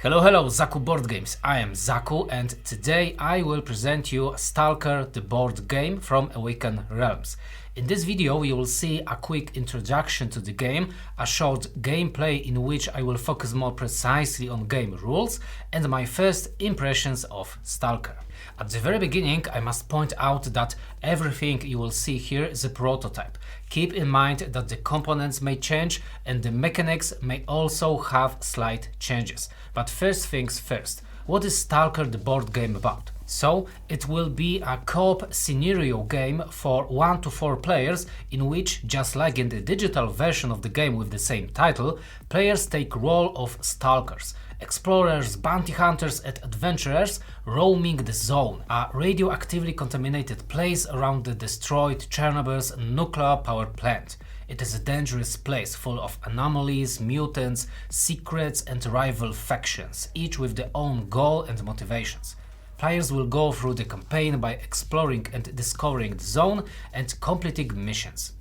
Hello, Zaku Board Games. I am Zaku and today I will present you Stalker, the board game from Awaken Realms. In this video you will see a quick introduction to the game, a short gameplay in which I will focus more precisely on game rules, and my first impressions of Stalker. At the very beginning I must point out that everything you will see here is a prototype. Keep in mind that the components may change and the mechanics may also have slight changes. But first things first, what is Stalker the board game about? So, it will be a co-op scenario game for 1 to 4 players in which, just like in the digital version of the game with the same title, players take role of stalkers, explorers, bounty hunters and adventurers roaming the zone, a radioactively contaminated place around the destroyed Chernobyl's nuclear power plant. It is a dangerous place full of anomalies, mutants, secrets and rival factions, each with their own goal and motivations. Players will go through the campaign by exploring and discovering the zone and completing missions.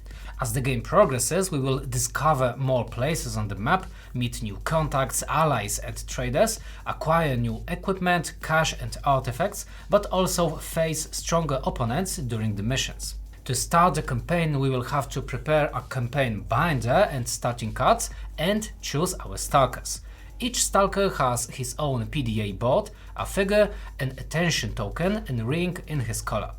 As the game progresses, we will discover more places on the map, meet new contacts, allies and traders, acquire new equipment, cash and artifacts, but also face stronger opponents during the missions. To start the campaign, we will have to prepare a campaign binder and starting cards and choose our stalkers. Each stalker has his own PDA board, a figure, an attention token and ring in his color.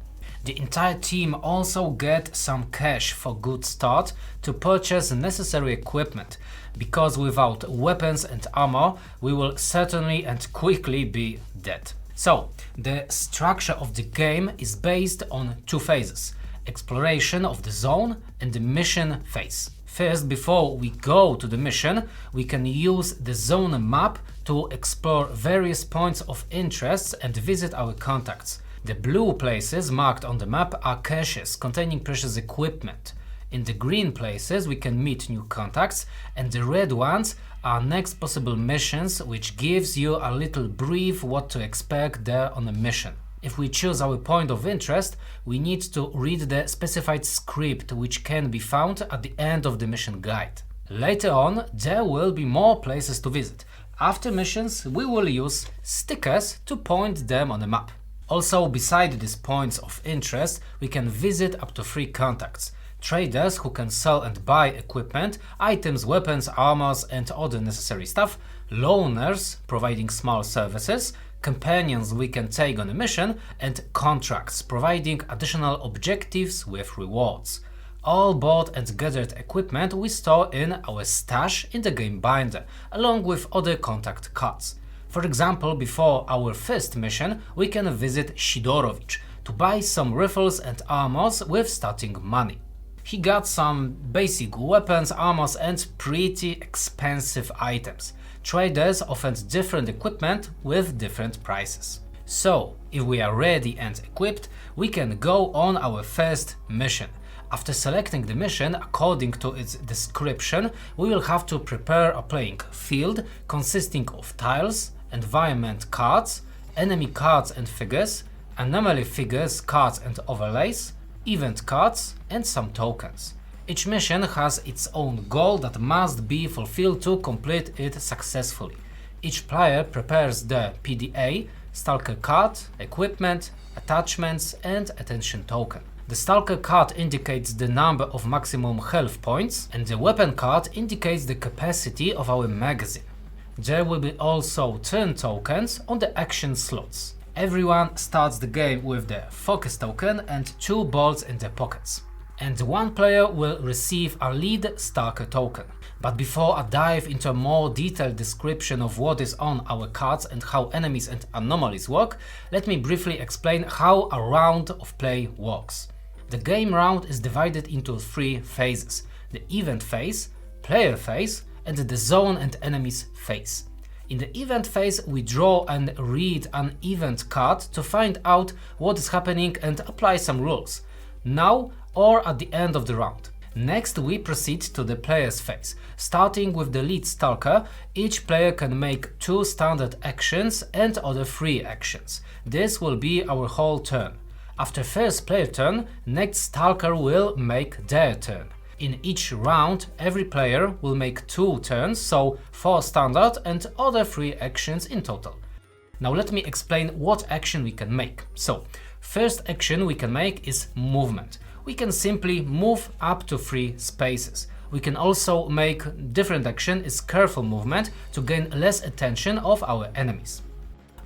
The entire team also get some cash for good start to purchase necessary equipment, because without weapons and armor we will certainly and quickly be dead. So, the structure of the game is based on 2 phases: exploration of the zone and the mission phase. First, before we go to the mission, we can use the zone map to explore various points of interest and visit our contacts. The blue places marked on the map are caches containing precious equipment. In the green places we can meet new contacts, and the red ones are next possible missions, which gives you a little brief what to expect there on a mission. If we choose our point of interest, we need to read the specified script, which can be found at the end of the mission guide. Later on, there will be more places to visit. After missions, we will use stickers to point them on the map. Also, beside these points of interest, we can visit up to 3 contacts: traders who can sell and buy equipment, items, weapons, armors and other necessary stuff, loaners providing small services, companions we can take on a mission, and contracts providing additional objectives with rewards. All bought and gathered equipment we store in our stash in the game binder, along with other contact cards. For example, before our first mission we can visit Sidorovich to buy some rifles and armors with starting money. He got some basic weapons, armors and pretty expensive items. Traders offer different equipment with different prices. So, if we are ready and equipped, we can go on our first mission. After selecting the mission according to its description, we will have to prepare a playing field consisting of tiles, environment cards, enemy cards and figures, anomaly figures, cards and overlays, event cards and some tokens. Each mission has its own goal that must be fulfilled to complete it successfully. Each player prepares the PDA, Stalker card, equipment, attachments and attention token. The Stalker card indicates the number of maximum health points, and the weapon card indicates the capacity of our magazine. There will be also turn tokens on the action slots. Everyone starts the game with the focus token and 2 balls in their pockets. And 1 player will receive a lead Stalker token. But before I dive into a more detailed description of what is on our cards and how enemies and anomalies work, let me briefly explain how a round of play works. The game round is divided into 3 phases: the event phase, player phase and the zone and enemies phase. In the event phase we draw and read an event card to find out what is happening and apply some rules, now or at the end of the round. Next we proceed to the player's phase. Starting with the lead Stalker, each player can make 2 standard actions and other 3 actions. This will be our whole turn. After first player turn, next Stalker will make their turn. In each round, every player will make 2 turns, so 4 standard and other 3 actions in total. Now let me explain what action we can make. So, first action we can make is movement. We can simply move up to 3 spaces. We can also make different action is careful movement to gain less attention of our enemies.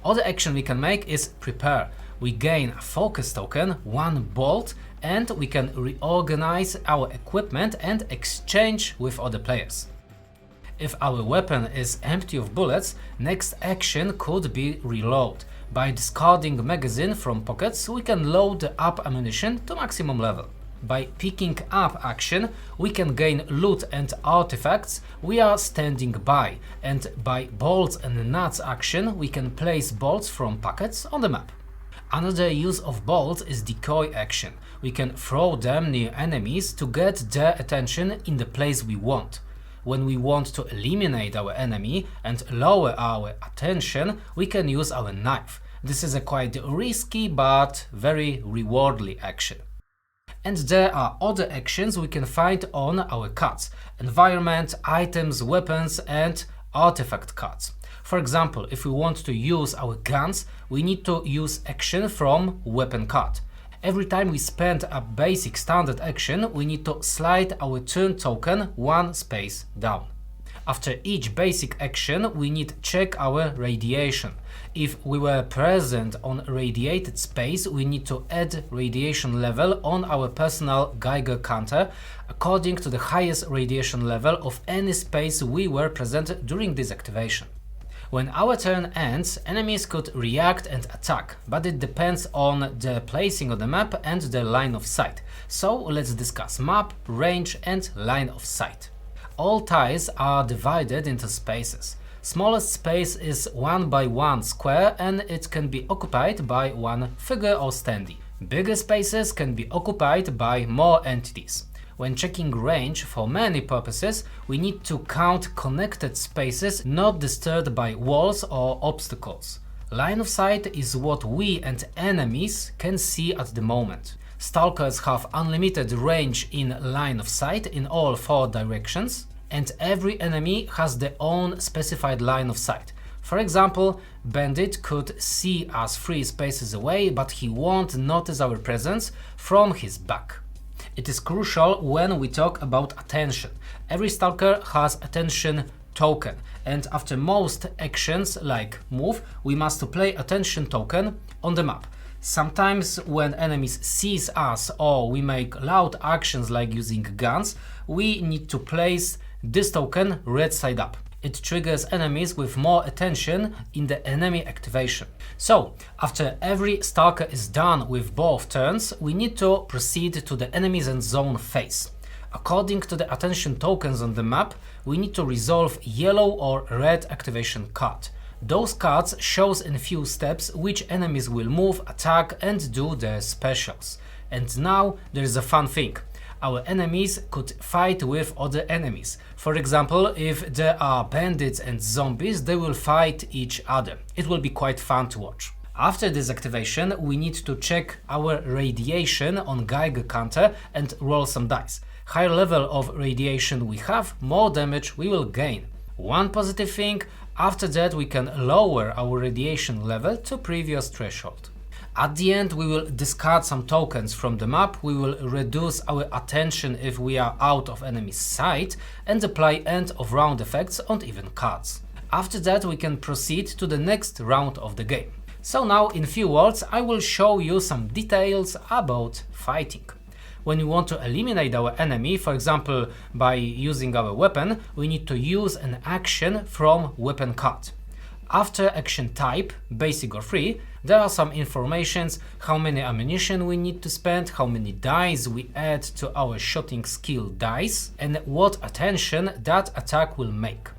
Other action we can make is prepare. We gain a focus token, 1 bolt, and we can reorganize our equipment and exchange with other players. If our weapon is empty of bullets, next action could be reload. By discarding magazine from pockets, we can load up ammunition to maximum level. By picking up action, we can gain loot and artifacts we are standing by, and by bolts and nuts action, we can place bolts from pockets on the map. Another use of bolts is decoy action. We can throw them near enemies to get their attention in the place we want. When we want to eliminate our enemy and lower our attention, we can use our knife. This is a quite risky but very rewardly action. And there are other actions we can find on our cards: environment, items, weapons and artifact cards. For example, if we want to use our guns, we need to use action from weapon card. Every time we spend a basic standard action, we need to slide our turn token 1 space down. After each basic action, we need to check our radiation. If we were present on radiated space, we need to add radiation level on our personal Geiger counter according to the highest radiation level of any space we were present during this activation. When our turn ends, enemies could react and attack, but it depends on their placing on the map and their line of sight. So let's discuss map, range and line of sight. All tiles are divided into spaces. Smallest space is 1 by 1 square and it can be occupied by 1 figure or standee. Bigger spaces can be occupied by more entities. When checking range for many purposes, we need to count connected spaces not disturbed by walls or obstacles. Line of sight is what we and enemies can see at the moment. Stalkers have unlimited range in line of sight in all 4 directions, and every enemy has their own specified line of sight. For example, Bandit could see us 3 spaces away, but he won't notice our presence from his back. It is crucial when we talk about attention. Every Stalker has attention token, and after most actions like move, we must play attention token on the map. Sometimes when enemies sees us or we make loud actions like using guns, we need to place this token red side up. It triggers enemies with more attention in the enemy activation. So, after every Stalker is done with both turns, we need to proceed to the enemies and zone phase. According to the attention tokens on the map, we need to resolve yellow or red activation card. Those cards shows in few steps which enemies will move, attack and do their specials. And now there is a fun thing. Our enemies could fight with other enemies. For example, if there are bandits and zombies, they will fight each other. It will be quite fun to watch. After this activation, we need to check our radiation on Geiger counter and roll some dice. Higher level of radiation we have, more damage we will gain. One positive thing, after that we can lower our radiation level to previous threshold. At the end we will discard some tokens from the map, we will reduce our attention if we are out of enemy's sight and apply end of round effects on even cards. After that we can proceed to the next round of the game. So now in few words I will show you some details about fighting. When we want to eliminate our enemy, for example by using our weapon, we need to use an action from weapon card. After action type, basic or free, there are some informations, how many ammunition we need to spend, how many dice we add to our shooting skill dice, and what attention that attack will make.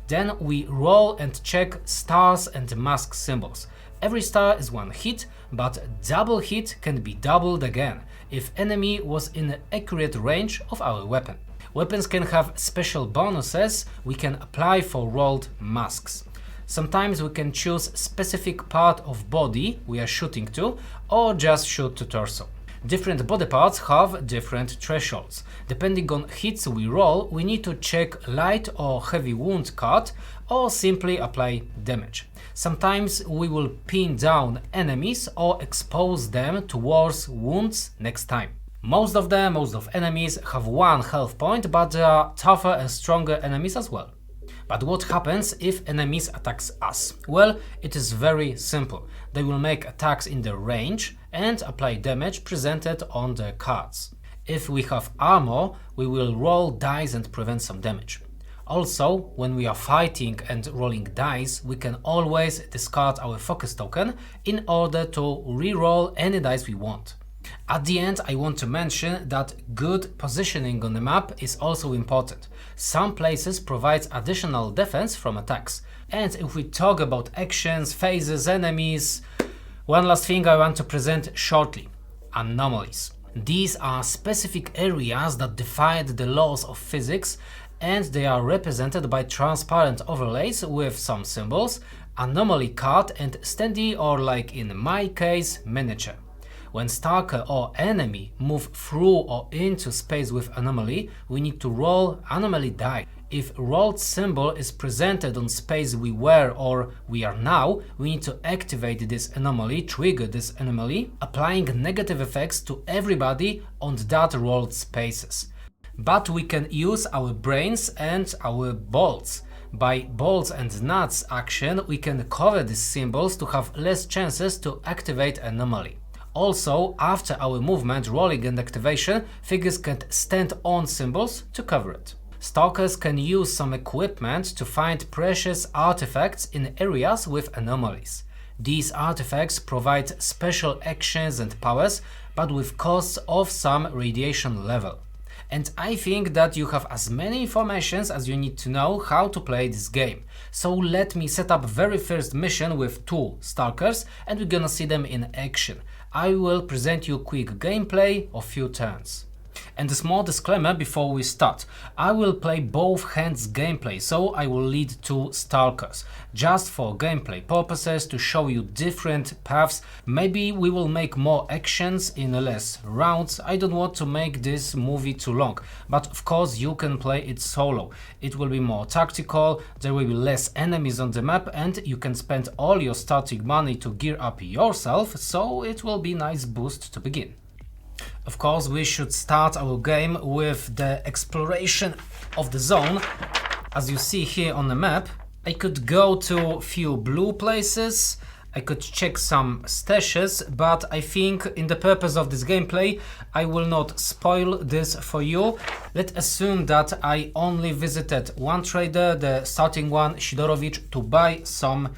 Then we roll and check stars and mask symbols. Every star is one hit, but double hit can be doubled again if enemy was in accurate range of our weapon. Weapons can have special bonuses we can apply for rolled masks. Sometimes we can choose specific part of body we are shooting to, or just shoot to torso. Different body parts have different thresholds. Depending on hits we roll, we need to check light or heavy wound card or simply apply damage. Sometimes we will pin down enemies or expose them to worse wounds next time. Most of enemies have 1 health point, but there are tougher and stronger enemies as well. But what happens if enemies attacks us? Well, it is very simple. They will make attacks in the range and apply damage presented on the cards. If we have armor, we will roll dice and prevent some damage. Also, when we are fighting and rolling dice, we can always discard our focus token in order to re-roll any dice we want. At the end, I want to mention that good positioning on the map is also important. Some places provide additional defense from attacks. And if we talk about actions, phases, enemies, one last thing I want to present shortly: anomalies. These are specific areas that defy the laws of physics, and they are represented by transparent overlays with some symbols, anomaly card and standee, or like in my case, miniature. When Stalker or enemy move through or into space with anomaly, we need to roll anomaly die. If rolled symbol is presented on space we were or we are now, we need to activate this anomaly, trigger this anomaly, applying negative effects to everybody on that rolled spaces. But we can use our brains and our bolts. By bolts and nuts action, we can cover these symbols to have less chances to activate anomaly. Also, after our movement, rolling and activation, figures can stand on symbols to cover it. Stalkers can use some equipment to find precious artifacts in areas with anomalies. These artifacts provide special actions and powers, but with costs of some radiation level. And I think that you have as many informations as you need to know how to play this game. So let me set up very first mission with 2 Stalkers and we're gonna see them in action. I will present you quick gameplay of few turns. And a small disclaimer before we start: I will play both hands gameplay, so I will lead 2 Stalkers, just for gameplay purposes, to show you different paths. Maybe we will make more actions in less rounds. I don't want to make this movie too long, but of course you can play it solo. It will be more tactical, there will be less enemies on the map, and you can spend all your starting money to gear up yourself, so it will be a nice boost to begin. Of course, we should start our game with the exploration of the zone. As you see here on the map, I could go to few blue places, I could check some stashes, but I think in the purpose of this gameplay, I will not spoil this for you. Let's assume that I only visited one trader, the starting one, Sidorovich, to buy some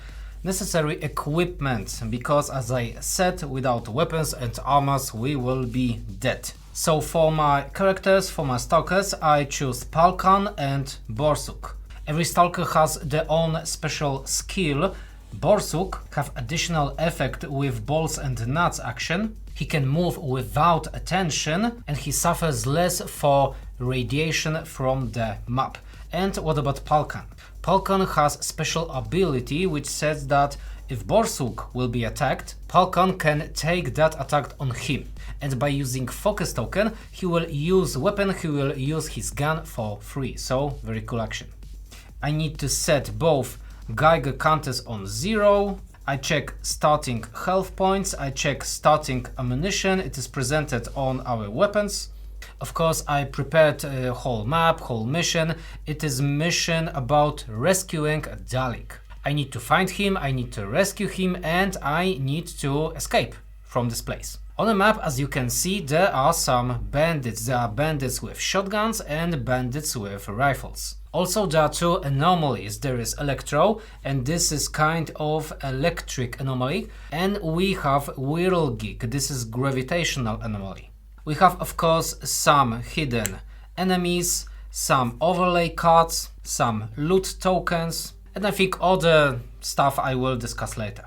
necessary equipment, because as I said, without weapons and armors we will be dead. So for my characters, for my Stalkers, I choose S.T.A.L.K.E.R and Borsuk. Every Stalker has their own special skill. Borsuk have additional effect with bolts and nuts action. He can move without attention and he suffers less for radiation from the map. And what about S.T.A.L.K.E.R? S.T.A.L.K.E.R has special ability which says that if Borsuk will be attacked, S.T.A.L.K.E.R can take that attack on him. And by using focus token, he will use weapon, he will use his gun for free. So very cool action. I need to set both Geiger counters on 0. I check starting health points, I check starting ammunition, it is presented on our weapons. Of course, I prepared a whole map, whole mission. It is mission about rescuing S.T.A.L.K.E.R. I need to find him, I need to rescue him, and I need to escape from this place. On the map, as you can see, there are some bandits. There are bandits with shotguns and bandits with rifles. Also, there are 2 anomalies. There is Electro, and this is kind of electric anomaly. And we have Whirlgig, this is gravitational anomaly. We have, of course, some hidden enemies, some overlay cards, some loot tokens, and I think other stuff I will discuss later.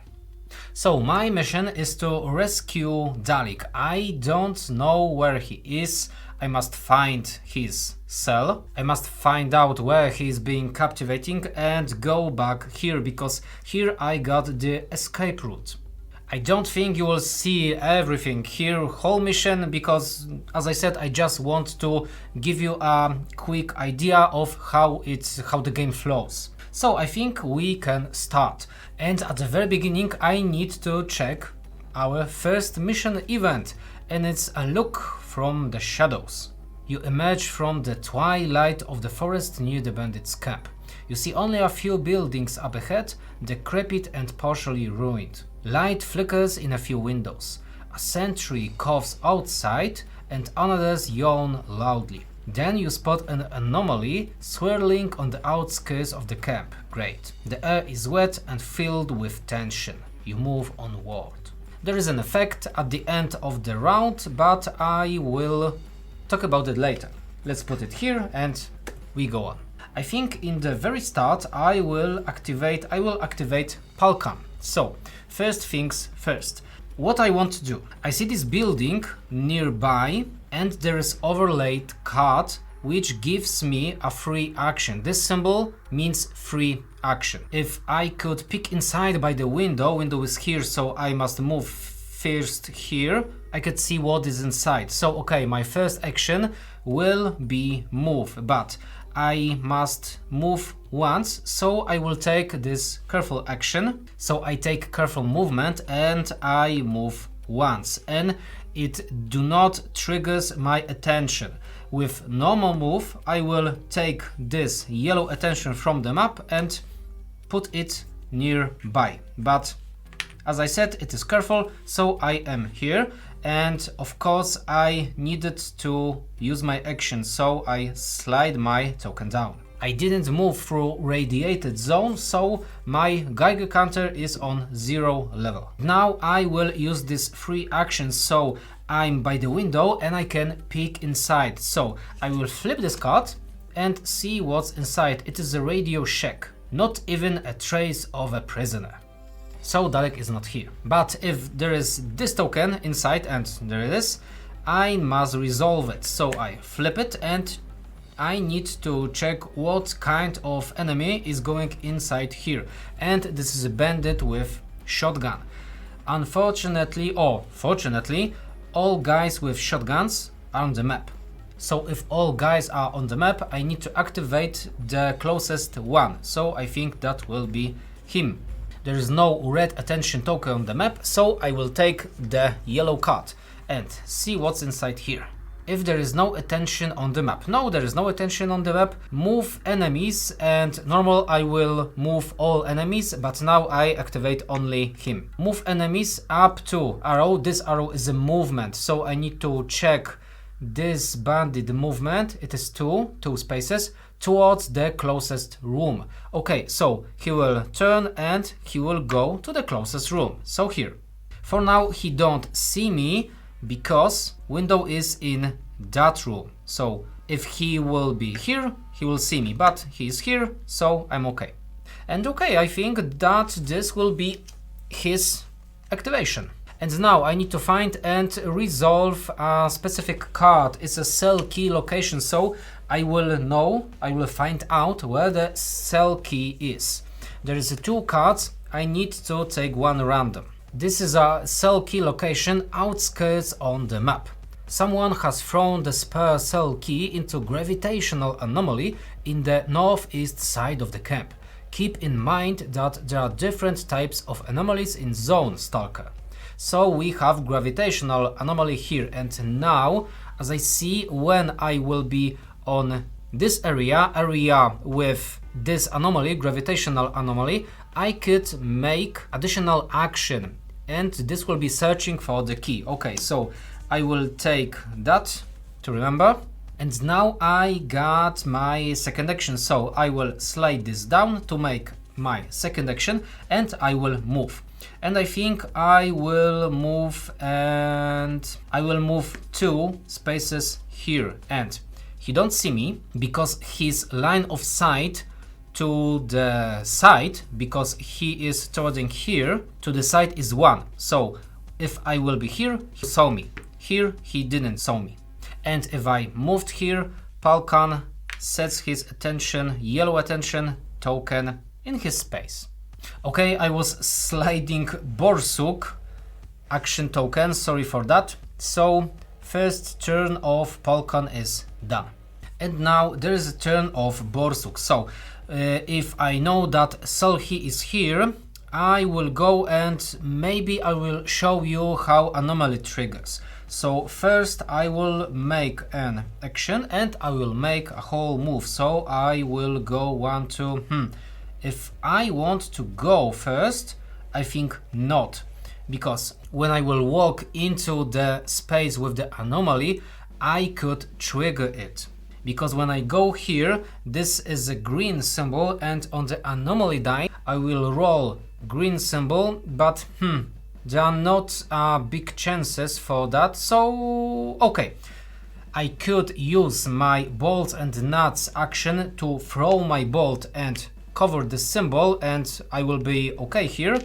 So my mission is to rescue S.T.A.L.K.E.R. I don't know where he is. I must find his cell. I must find out where he is being captivating and go back here, because here I got the escape route. I don't think you will see everything here, whole mission, because as I said, I just want to give you a quick idea of how the game flows. So I think we can start. And at the very beginning, I need to check our first mission event, and it's a look from the shadows. You emerge from the twilight of the forest near the bandits' camp. You see only a few buildings up ahead, decrepit and partially ruined. Light flickers in a few windows. A sentry coughs outside and others yawn loudly. Then you spot an anomaly swirling on the outskirts of the camp. Great. The air is wet and filled with tension. You move onward. There is an effect at the end of the round, but I will talk about it later. Let's put it here and we go on. I think in the very start I will activate S.T.A.L.K.E.R. So first things first. What I want to do, I see this building nearby and there is overlaid card which gives me a free action. This symbol means free action. If I could peek inside by the window is here, so I must move first here. I could see what is inside. So okay, my first action will be move, but I must move once, so I will take this careful action. So I take careful movement and I move once, and it do not triggers my attention. With normal move, I will take this yellow attention from the map and put it nearby. But as I said, it is careful, so I am here. And of course, I needed to use my action, so I slide my token down. I didn't move through radiated zone, so my Geiger counter is on 0 level. Now I will use this free action, so I'm by the window and I can peek inside. So I will flip this card and see what's inside. It is a Radio Shack, not even a trace of a prisoner. So S.T.A.L.K.E.R is not here. But if there is this token inside, and there it is, I must resolve it. So I flip it and I need to check what kind of enemy is going inside here. And this is a bandit with shotgun. Unfortunately, or fortunately, all guys with shotguns are on the map. So if all guys are on the map, I need to activate the closest one. So I think that will be him. There is no red attention token on the map, so I will take the yellow card and see what's inside here. If there is no attention on the map, no, there is no attention on the map, move enemies, and normal I will move all enemies, but now I activate only him. Move enemies up to arrow. This arrow is a movement, so I need to check this bandit movement. It is two spaces towards the closest room. Okay, so he will turn and he will go to the closest room. So here. For now he don't see me because window is in that room. So if he will be here, he will see me, but he's here, so I'm okay. And okay, I think that this will be his activation. And now I need to find and resolve a specific card. It's a S.T.A.L.K.E.R location, so I will find out where the S.T.A.L.K.E.R is. There is two cards, I need to take one random. This is a S.T.A.L.K.E.R location outskirts on the map. Someone has thrown the spare S.T.A.L.K.E.R into gravitational anomaly in the northeast side of the camp. Keep in mind that there are different types of anomalies in zone Stalker. So we have gravitational anomaly here, and now as I see, when I will be on this area with this anomaly, gravitational anomaly, I could make additional action, and this will be searching for the key. Okay, so I will take that to remember, and now I got my second action, so I will slide this down to make my second action, and I will move. And I think I will move, and I will move 2 spaces here, and he don't see me because his line of sight to the side, because he is towards here, to the side is 1. So if I will be here, he saw me. Here he didn't saw me. And if I moved here, S.T.A.L.K.E.R sets his attention, yellow attention token in his space. Okay, I was sliding Borsuk action token, sorry for that. So first turn of Polkan is done. And now there is a turn of Borsuk. So if I know that S.T.A.L.K.E.R is here, I will go and maybe I will show you how Anomaly triggers. So first I will make an action and I will make a whole move. So I will go 1, 2, If I want to go first, I think not. Because when I will walk into the space with the Anomaly, I could trigger it. Because when I go here, this is a green symbol and on the Anomaly die, I will roll green symbol, but there are not big chances for that, so okay. I could use my bolt and nuts action to throw my bolt and cover the symbol and I will be okay here,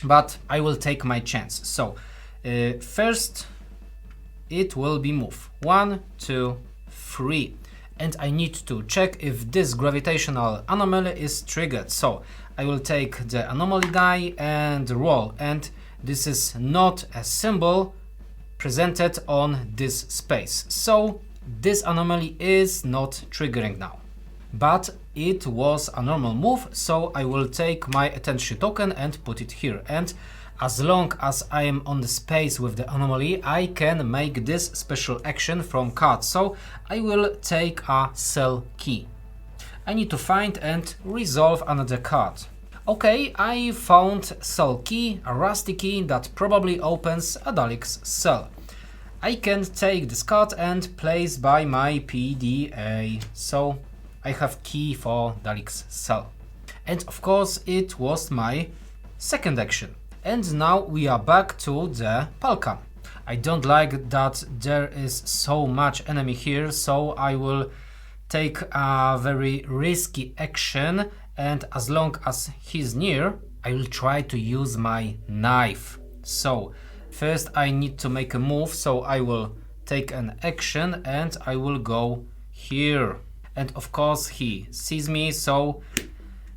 but I will take my chance. So first it will be move 1, 2, 3. And I need to check if this gravitational anomaly is triggered. So I will take the anomaly die and roll, and this is not a symbol presented on this space. So this anomaly is not triggering now. But it was a normal move, so I will take my attention token and put it here. And as long as I am on the space with the anomaly, I can make this special action from card. So I will take a S.T.A.L.K.E.R. I need to find and resolve another card. Okay, I found S.T.A.L.K.E.R, a rusty key that probably opens a Dalek's cell. I can take this card and place by my PDA. So I have key for Dalek's cell. And of course it was my second action. And now we are back to the Polka. I don't like that there is so much enemy here, so I will take a very risky action, and as long as he's near, I will try to use my knife. So first I need to make a move, so I will take an action and I will go here. And of course he sees me, so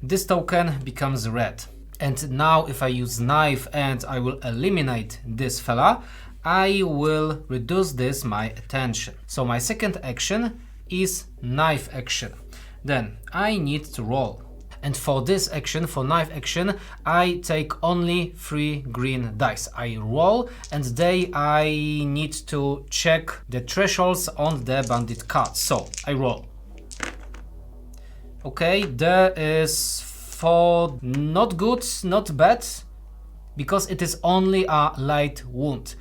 this token becomes red. And now if I use knife and I will eliminate this fella, I will reduce this my attention. So my second action is knife action. Then I need to roll. And for this action, for knife action, I take only 3 green dice. I roll and then I need to check the thresholds on the bandit card. So I roll. Okay, there is 4 not good, not bad, because it is only a light wound.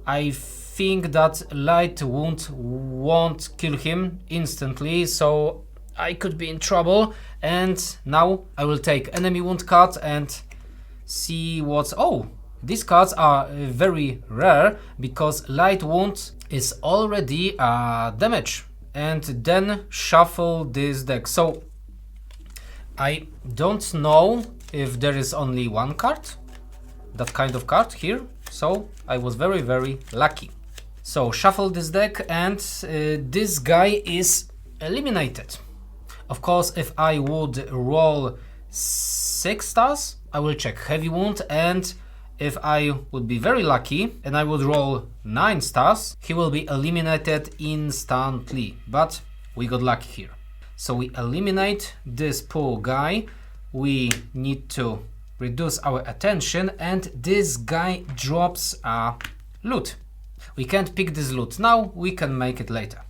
I think that light wound won't kill him instantly, so I could be in trouble. And now I will take enemy wound card and see what's... Oh, these cards are very rare because light wound is already damage. And then shuffle this deck. So I don't know if there is only one card, that kind of card here, so I was very, very lucky. So shuffle this deck and this guy is eliminated. Of course, if I would roll 6 stars, I will check heavy wound, and if I would be very lucky and I would roll 9 stars, he will be eliminated instantly, but we got lucky here. So we eliminate this poor guy, we need to reduce our attention, and this guy drops a loot. We can't pick this loot now, we can make it later.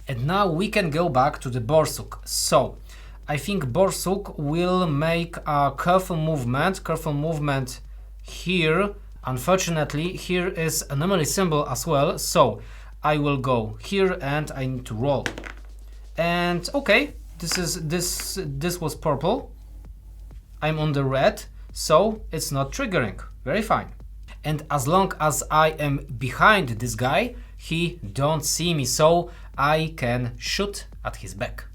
And now we can go back to the Borsuk. So I think Borsuk will make a careful movement here. Unfortunately, here is an anomaly symbol as well, so I will go here and I need to roll. And okay, this was purple. I'm on the red, so it's not triggering. Very fine. And as long as I am behind this guy, he don't see me, so I can shoot at his back.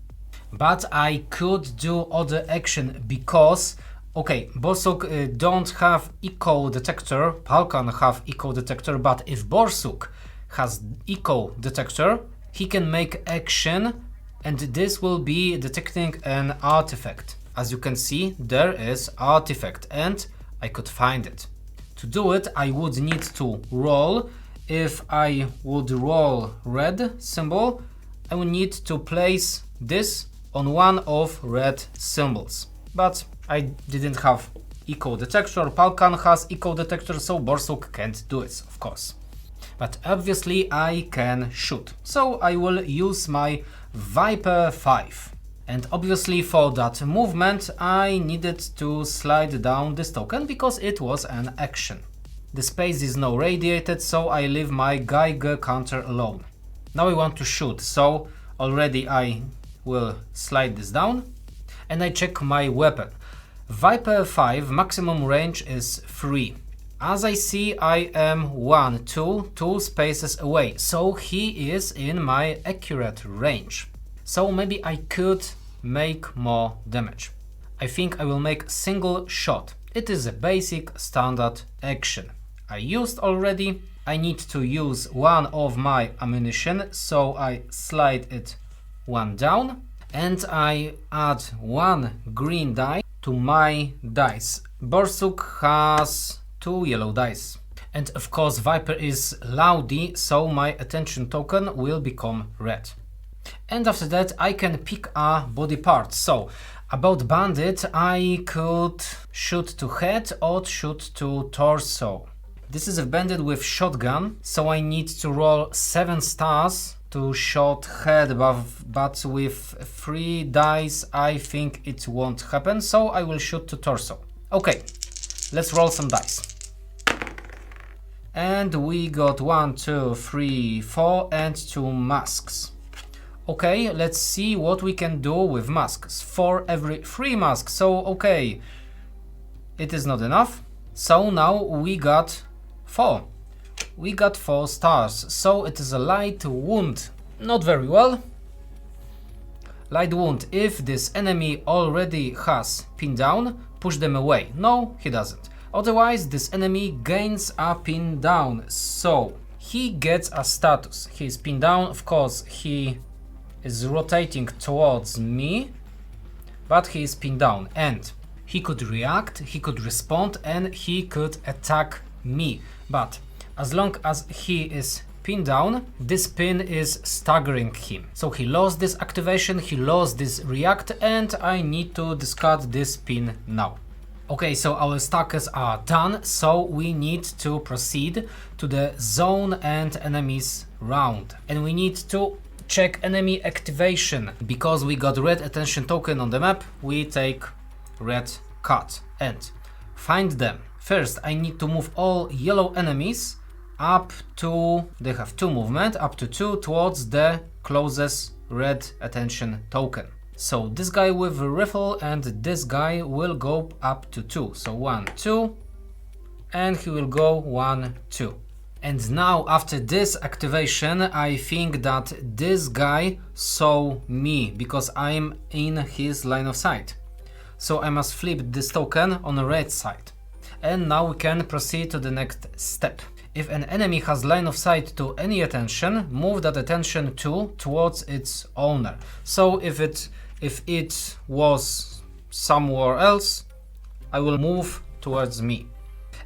But I could do other action because, okay, Borsuk don't have echo detector, Polkan have echo detector, but if Borsuk has echo detector, he can make action, and this will be detecting an artifact. As you can see, there is artifact and I could find it. To do it, I would need to roll. If I would roll red symbol, I would need to place this on one of red symbols. But I didn't have eco detector. Palkan has eco detector, so Borsuk can't do it, of course. But obviously I can shoot. So I will use my Viper 5. And obviously for that movement I needed to slide down this token because it was an action. The space is now radiated, so I leave my Geiger counter alone. Now I want to shoot, so already I will slide this down and I check my weapon. Viper 5 maximum range is 3. As I see, I am 2 spaces away, so he is in my accurate range. So maybe I could make more damage. I think I will make single shot. It is a basic standard action. I used already. I need to use one of my ammunition, so I slide it one down and I add one green die to my dice. Borsuk has 2 yellow dice. And of course Viper is loudy, so my attention token will become red. And after that I can pick a body part. So about bandit, I could shoot to head or shoot to torso. This is a bandit with shotgun, so I need to roll 7 stars to shot head, but with 3 dice I think it won't happen, so I will shoot to torso. Okay, let's roll some dice. And we got 1, 2, 3, 4 and 2 masks. Okay, let's see what we can do with masks. For every 3 masks, so okay, it is not enough. So now we got 4. We got 4 stars, so it is a light wound. Not very well. Light wound. If this enemy already has pin down, push them away. No, he doesn't. Otherwise, this enemy gains a pin down, so he gets a status. He is pinned down, of course, he is rotating towards me, but he is pinned down and he could react, he could respond and he could attack me. But as long as he is pinned down, this pin is staggering him. So he lost this activation, he lost this react, and I need to discard this pin now. Okay, so our stalkers are done, so we need to proceed to the zone and enemies round. And we need to check enemy activation. Because we got red attention token on the map, we take red card and find them. First, I need to move all yellow enemies up to, they have 2 movement, up to 2 towards the closest red attention token. So this guy with a rifle and this guy will go up to 2. So 1, 2, and he will go 1, 2. And now after this activation, I think that this guy saw me because I'm in his line of sight. So I must flip this token on the red side. And now we can proceed to the next step. If an enemy has line of sight to any attention, move that attention towards its owner. So if it was somewhere else, I will move towards me.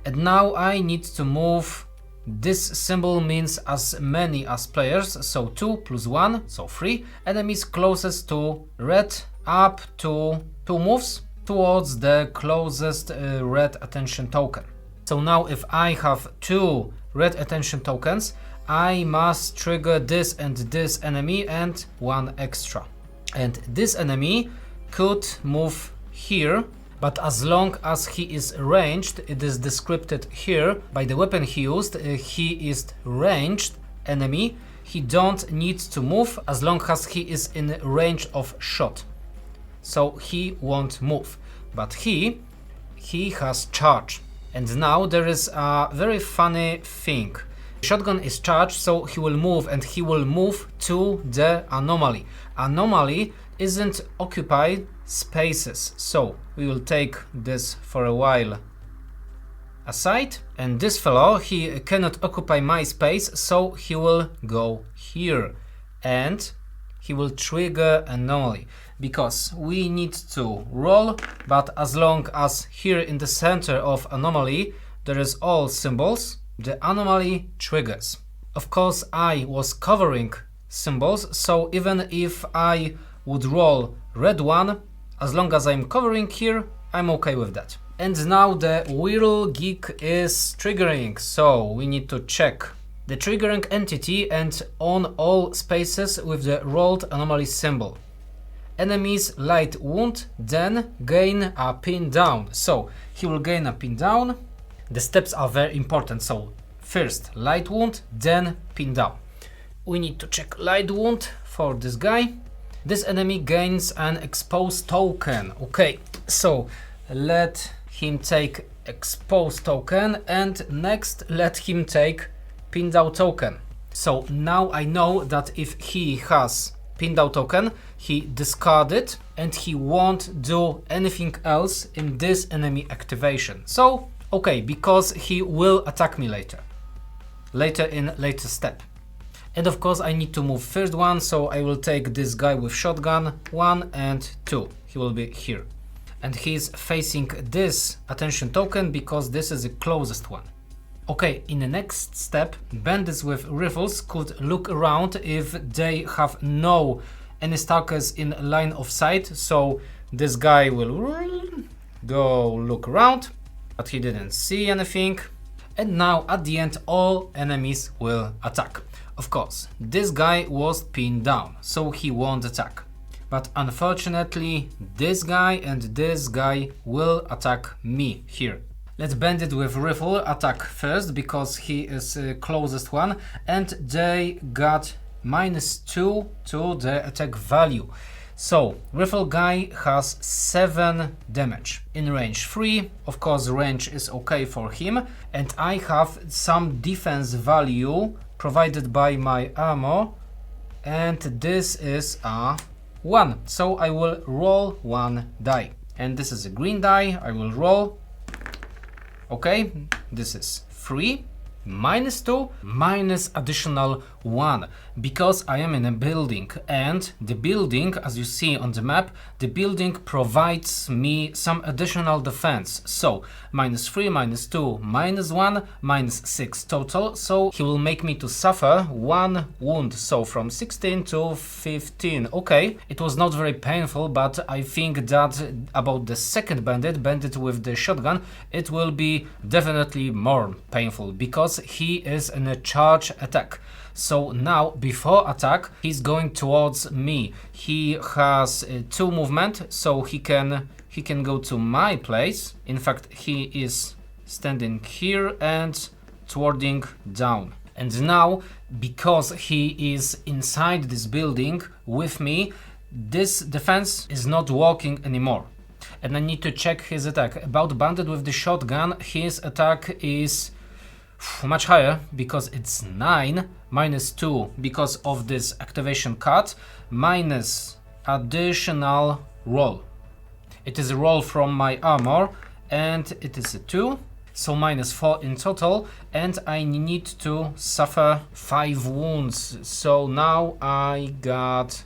And now I need to move. This symbol means as many as players, so 2 plus 1, so 3 enemies closest to red up to 2 moves towards the closest red attention token. So now if I have 2 red attention tokens, I must trigger this and this enemy and 1 extra. And this enemy could move here, but as long as he is ranged, it is described here by the weapon he used, he is ranged enemy, he don't need to move as long as he is in range of shot. So he won't move, but he has charge. And now there is a very funny thing. Shotgun is charged, so he will move and he will move to the anomaly. Anomaly isn't occupied spaces, so we will take this for a while aside. And this fellow, he cannot occupy my space, so he will go here and he will trigger anomaly. Because we need to roll, but as long as here in the center of anomaly there is all symbols, the anomaly triggers. Of course, I was covering symbols, so even if I would roll red one, as long as I'm covering here, I'm okay with that. And now the Whirl Geek is triggering, so we need to check the triggering entity and on all spaces with the rolled anomaly symbol. Enemies light wound, then gain a pin down. So he will gain a pin down. The steps are very important, so first light wound, then pin down. We need to check light wound for this guy. This enemy gains an exposed token. Okay, so let him take exposed token and next let him take pinned down token. So now I know that if he has pinned down token, he discard it and he won't do anything else in this enemy activation. So okay, because he will attack me later in later step. And of course I need to move first one, so I will take this guy with shotgun 1 and 2. He will be here. And he's facing this attention token because this is the closest one. Okay, in the next step, bandits with rifles could look around if they have no any stalkers in line of sight. So this guy will go look around, but he didn't see anything. And now at the end all enemies will attack. Of course, this guy was pinned down, so he won't attack. But unfortunately, this guy and this guy will attack me here. Let's bandit with rifle attack first because he is closest one and they got -2 to the attack value. So rifle guy has 7 damage in range 3. Of course range is okay for him and I have some defense value provided by my armor and this is a 1. So I will roll 1 die and this is a green die. I will roll. Okay, this is 3, -2, minus additional 1, because I am in a building and the building, as you see on the map, the building provides me some additional defense. So -3, -2, -1, -6 total. So he will make me to suffer 1 wound. So from 16 to 15. Okay, it was not very painful, but I think that about the second bandit with the shotgun, it will be definitely more painful because he is in a charge attack. So now before attack he's going towards me. He has 2 movement, so he can go to my place. In fact, he is standing here and twarding down. And now because he is inside this building with me, this defense is not working anymore. And I need to check his attack. About bandit with the shotgun, his attack is much higher because it's 9, -2 because of this activation cut, minus additional roll. It is a roll from my armor and it is a 2, so -4 in total, and I need to suffer 5 wounds. So now I got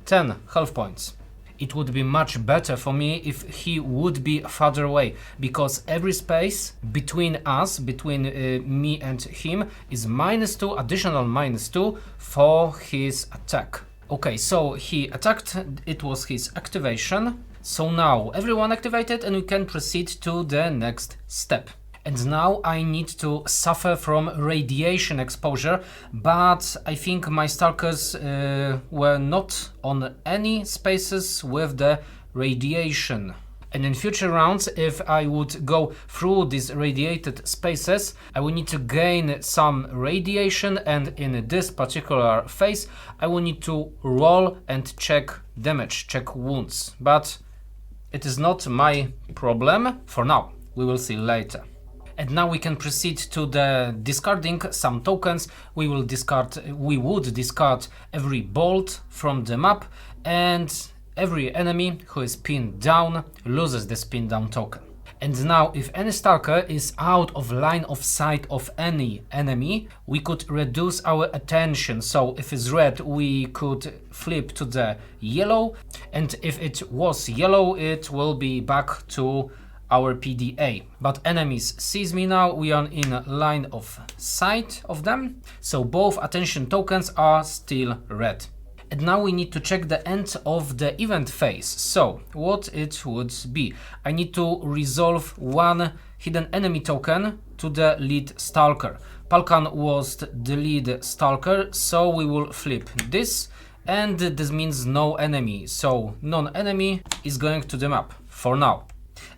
10 health points. It would be much better for me if he would be farther away, because every space between us, between me and him, is -2, additional -2 for his attack. Okay, so he attacked, it was his activation. So now everyone activated and we can proceed to the next step. And now I need to suffer from radiation exposure, but I think my stalkers were not on any spaces with the radiation. And in future rounds, if I would go through these radiated spaces, I will need to gain some radiation, and in this particular phase I will need to roll and check damage, check wounds. But it is not my problem for now, we will see later. And now we can proceed to the discarding some tokens. We would discard every bolt from the map, and every enemy who is pinned down loses this pinned down token. And now if any stalker is out of line of sight of any enemy, we could reduce our attention. So if it's red, we could flip to the yellow, and if it was yellow, it will be back to our PDA. But enemies sees me now, we are in line of sight of them, so both attention tokens are still red. And now we need to check the end of the event phase. So what it would be? I need to resolve one hidden enemy token to the lead Stalker. Palkan was the lead Stalker, so we will flip this, and this means no enemy, so non-enemy is going to the map for now.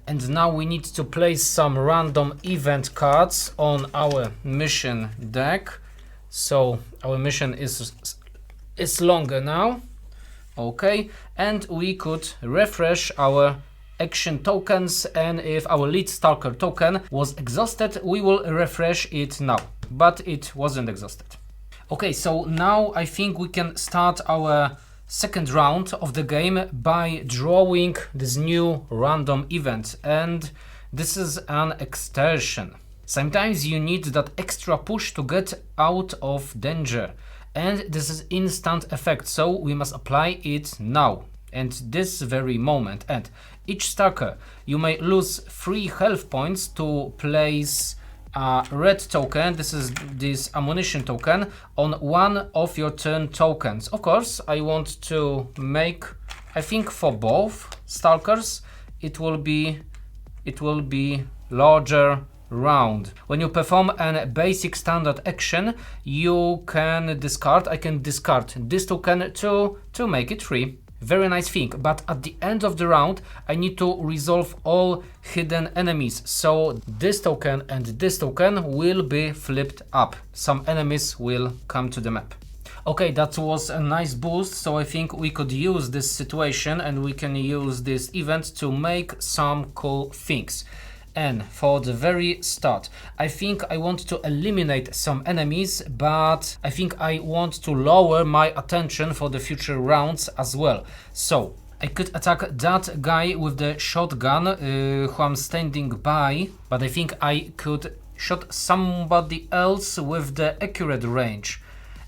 And now we need to place some random event cards on our mission deck. So our mission is longer now. Okay, and we could refresh our action tokens, and if our lead Stalker token was exhausted, we will refresh it now, but it wasn't exhausted. Okay, so now I think we can start our second round of the game by drawing this new random event, and this is an extortion. Sometimes you need that extra push to get out of danger, and this is instant effect, so we must apply it now and this very moment. And each Stalker, you may lose 3 health points to place a red token, this is this ammunition token, on one of your turn tokens. Of course, I want to make, I think for both Stalkers, it will be larger round. When you perform a basic standard action, you can discard, I can discard this token to make it free. Very nice thing, but at the end of the round I need to resolve all hidden enemies, so this token and this token will be flipped up. Some enemies will come to the map. Okay, that was a nice boost, so I think we could use this situation and we can use this event to make some cool things. And for the very start, I think I want to eliminate some enemies, but I think I want to lower my attention for the future rounds as well. So I could attack that guy with the shotgun who I'm standing by, but I think I could shot somebody else with the accurate range,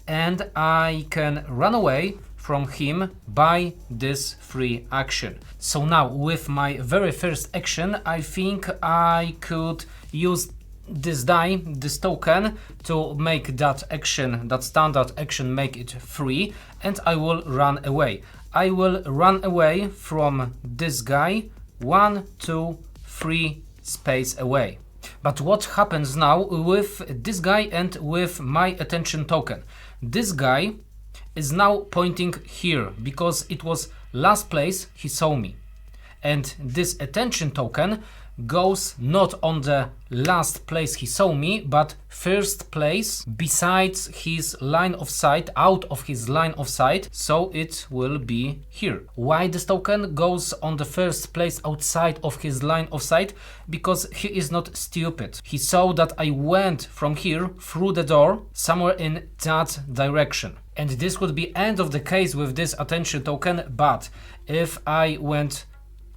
and I can run away from him by this free action. So now with my very first action, I think I could use this die, this token, to make that action, that standard action, make it free, and I will run away. I will run away from this guy 1, 2, 3 space away. But what happens now with this guy and with my attention token? This guy is now pointing here because it was last place he saw me, and this attention token goes not on the last place he saw me, but first place besides his line of sight, out of his line of sight, so it will be here. Why this token goes on the first place outside of his line of sight? Because he is not stupid. He saw that I went from here through the door somewhere in that direction. And this would be end of the case with this attention token, but if I went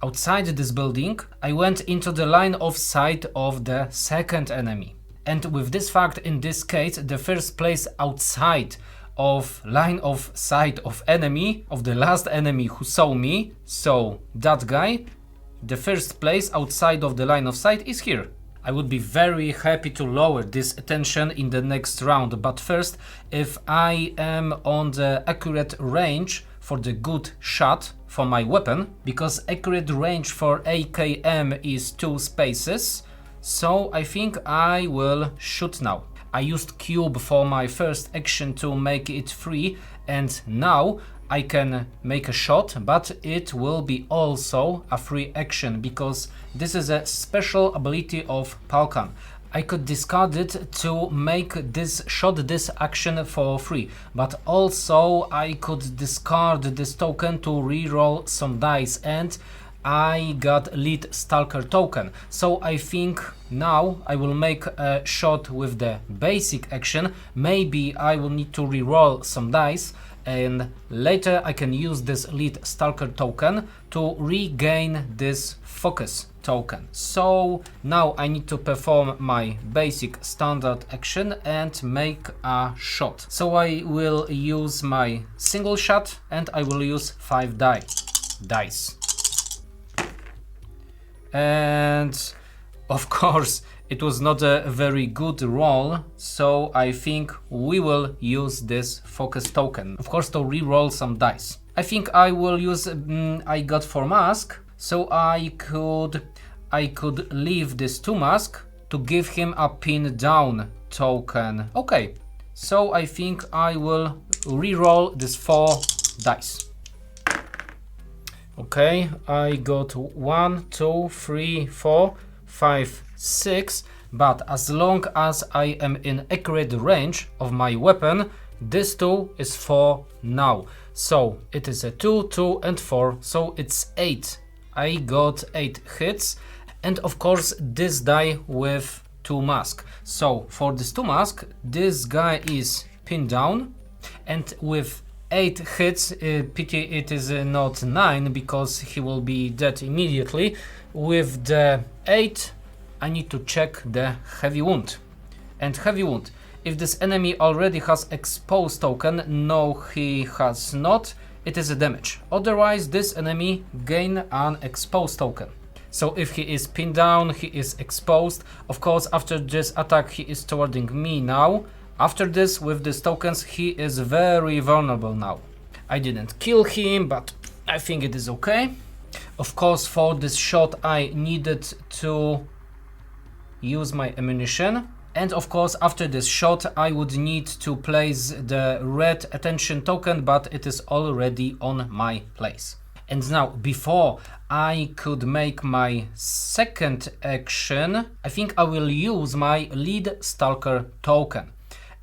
outside this building, I went into the line of sight of the second enemy. And with this fact, in this case, the first place outside of line of sight of enemy, of the last enemy who saw me, so that guy, the first place outside of the line of sight is here. I would be very happy to lower this attention in the next round, but first, if I am on the accurate range for the good shot for my weapon, because accurate range for AKM is 2 spaces, so I think I will shoot now. I used cube for my first action to make it free, and now I can make a shot, but it will be also a free action because this is a special ability of Palkan. I could discard it to make this shot, this action for free, but also I could discard this token to reroll some dice, and I got lead Stalker token. So I think now I will make a shot with the basic action. Maybe I will need to reroll some dice, and later I can use this lead Stalker token to regain this focus token. So now I need to perform my basic standard action and make a shot. So I will use my single shot and I will use 5 dice. and of course it was not a very good roll, so I think we will use this focus token, of course, to re-roll some dice. I think I will use I got 4 mask, so I could leave this 2 mask to give him a pin down token. Okay, so I think I will re-roll this 4 dice. Okay, I got 1, 2, 3, 4, 5, 6, but as long as I am in accurate range of my weapon, this 2 is 4 now. So it is a 2, 2 and 4, so it's 8. I got 8 hits, and of course this die with 2 mask. So for this 2 mask, this guy is pinned down, and with 8 hits, pity it is not 9, because he will be dead immediately. With the 8, I need to check the heavy wound. And heavy wound, if this enemy already has exposed token, no he has not, it is a damage. Otherwise this enemy gain an exposed token. So if he is pinned down, he is exposed. Of course after this attack he is towarding me now. After this, with these tokens, he is very vulnerable now. I didn't kill him, but I think it is okay. Of course, for this shot, I needed to use my ammunition. And of course, after this shot, I would need to place the red attention token, but it is already on my place. And now, before I could make my second action, I think I will use my lead Stalker token.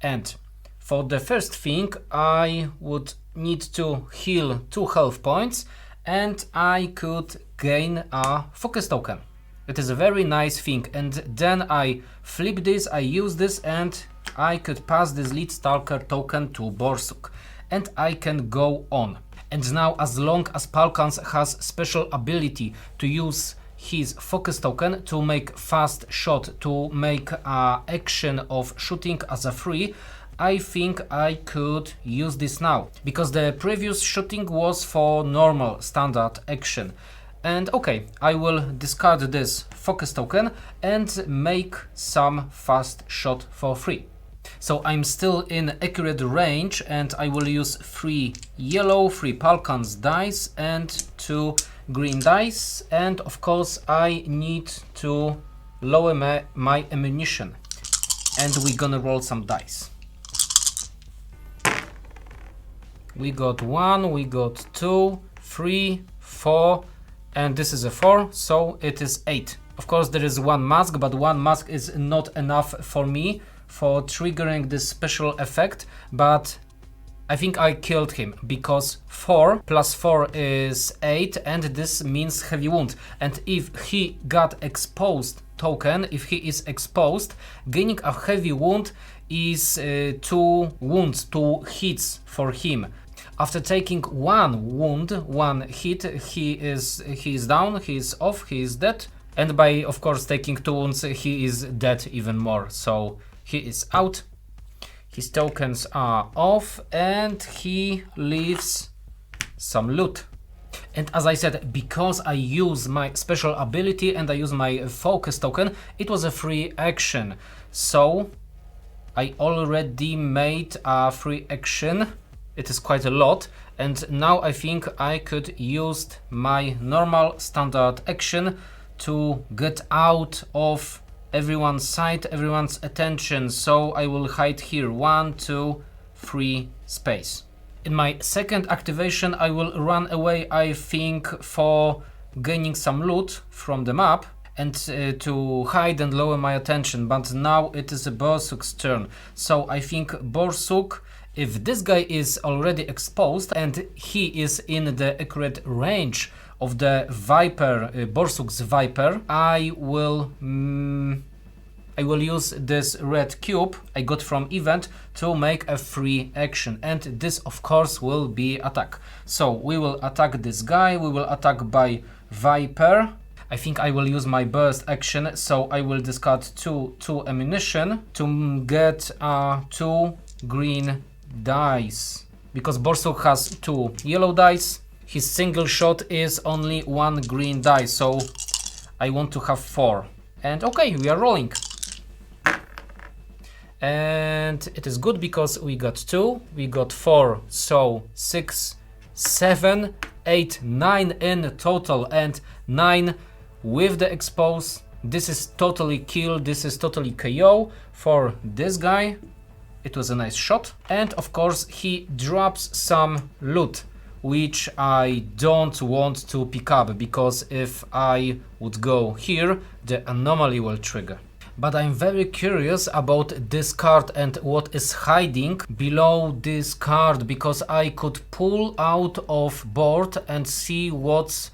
And for the first thing, I would need to heal 2 health points, and I could gain a focus token. It is a very nice thing, and then I flip this, I use this, and I could pass this lead Stalker token to Borsuk, and I can go on. And now, as long as Palkans has special ability to use his focus token to make fast shot, to make action of shooting as a free, I think I could use this now, because the previous shooting was for normal standard action. And okay, I will discard this focus token and make some fast shot for free. So I'm still in accurate range, and I will use 3 yellow, 3 Palkans dice and 2 green dice, and of course I need to lower my ammunition, and we're gonna roll some dice. We got 1, we got 2, 3, 4, and this is a 4, so it is 8. Of course there is 1 mask, but 1 mask is not enough for me for triggering this special effect, but I think I killed him, because 4 plus 4 is 8, and this means heavy wound. And if he got exposed token, if he is exposed, gaining a heavy wound is 2 wounds, 2 hits for him. After taking 1 wound, 1 hit, he is down, he is off, he is dead. And by, of course, taking 2 wounds, he is dead even more. So he is out. His tokens are off, and he leaves some loot. And as I said, because I use my special ability and I use my focus token, it was a free action. So I already made a free action. It is quite a lot. And now I think I could use my normal standard action to get out of everyone's sight, everyone's attention. So I will hide here. 1, 2, 3 space. In my second activation, I will run away, I think, for gaining some loot from the map and to hide and lower my attention. But now it is Borsuk's turn. So I think Borsuk, if this guy is already exposed and he is in the accurate range of the Viper, Borsuk's Viper, I will use this red cube I got from event to make a free action, and this of course will be attack. So we will attack this guy, we will attack by Viper. I think I will use my burst action, so I will discard 2 ammunition to get 2 green dice. Because Borsuk has 2 yellow dice, his single shot is only 1 green dice, so I want to have 4. And okay, we are rolling. And it is good because we got 2, we got 4, so 6, 7, 8, 9 in total, and 9 with the expose. This is totally kill, this is totally KO for this guy. It was a nice shot. And of course he drops some loot, which I don't want to pick up, because if I would go here, the anomaly will trigger. But I'm very curious about this card and what is hiding below this card, because I could pull out of board and see what's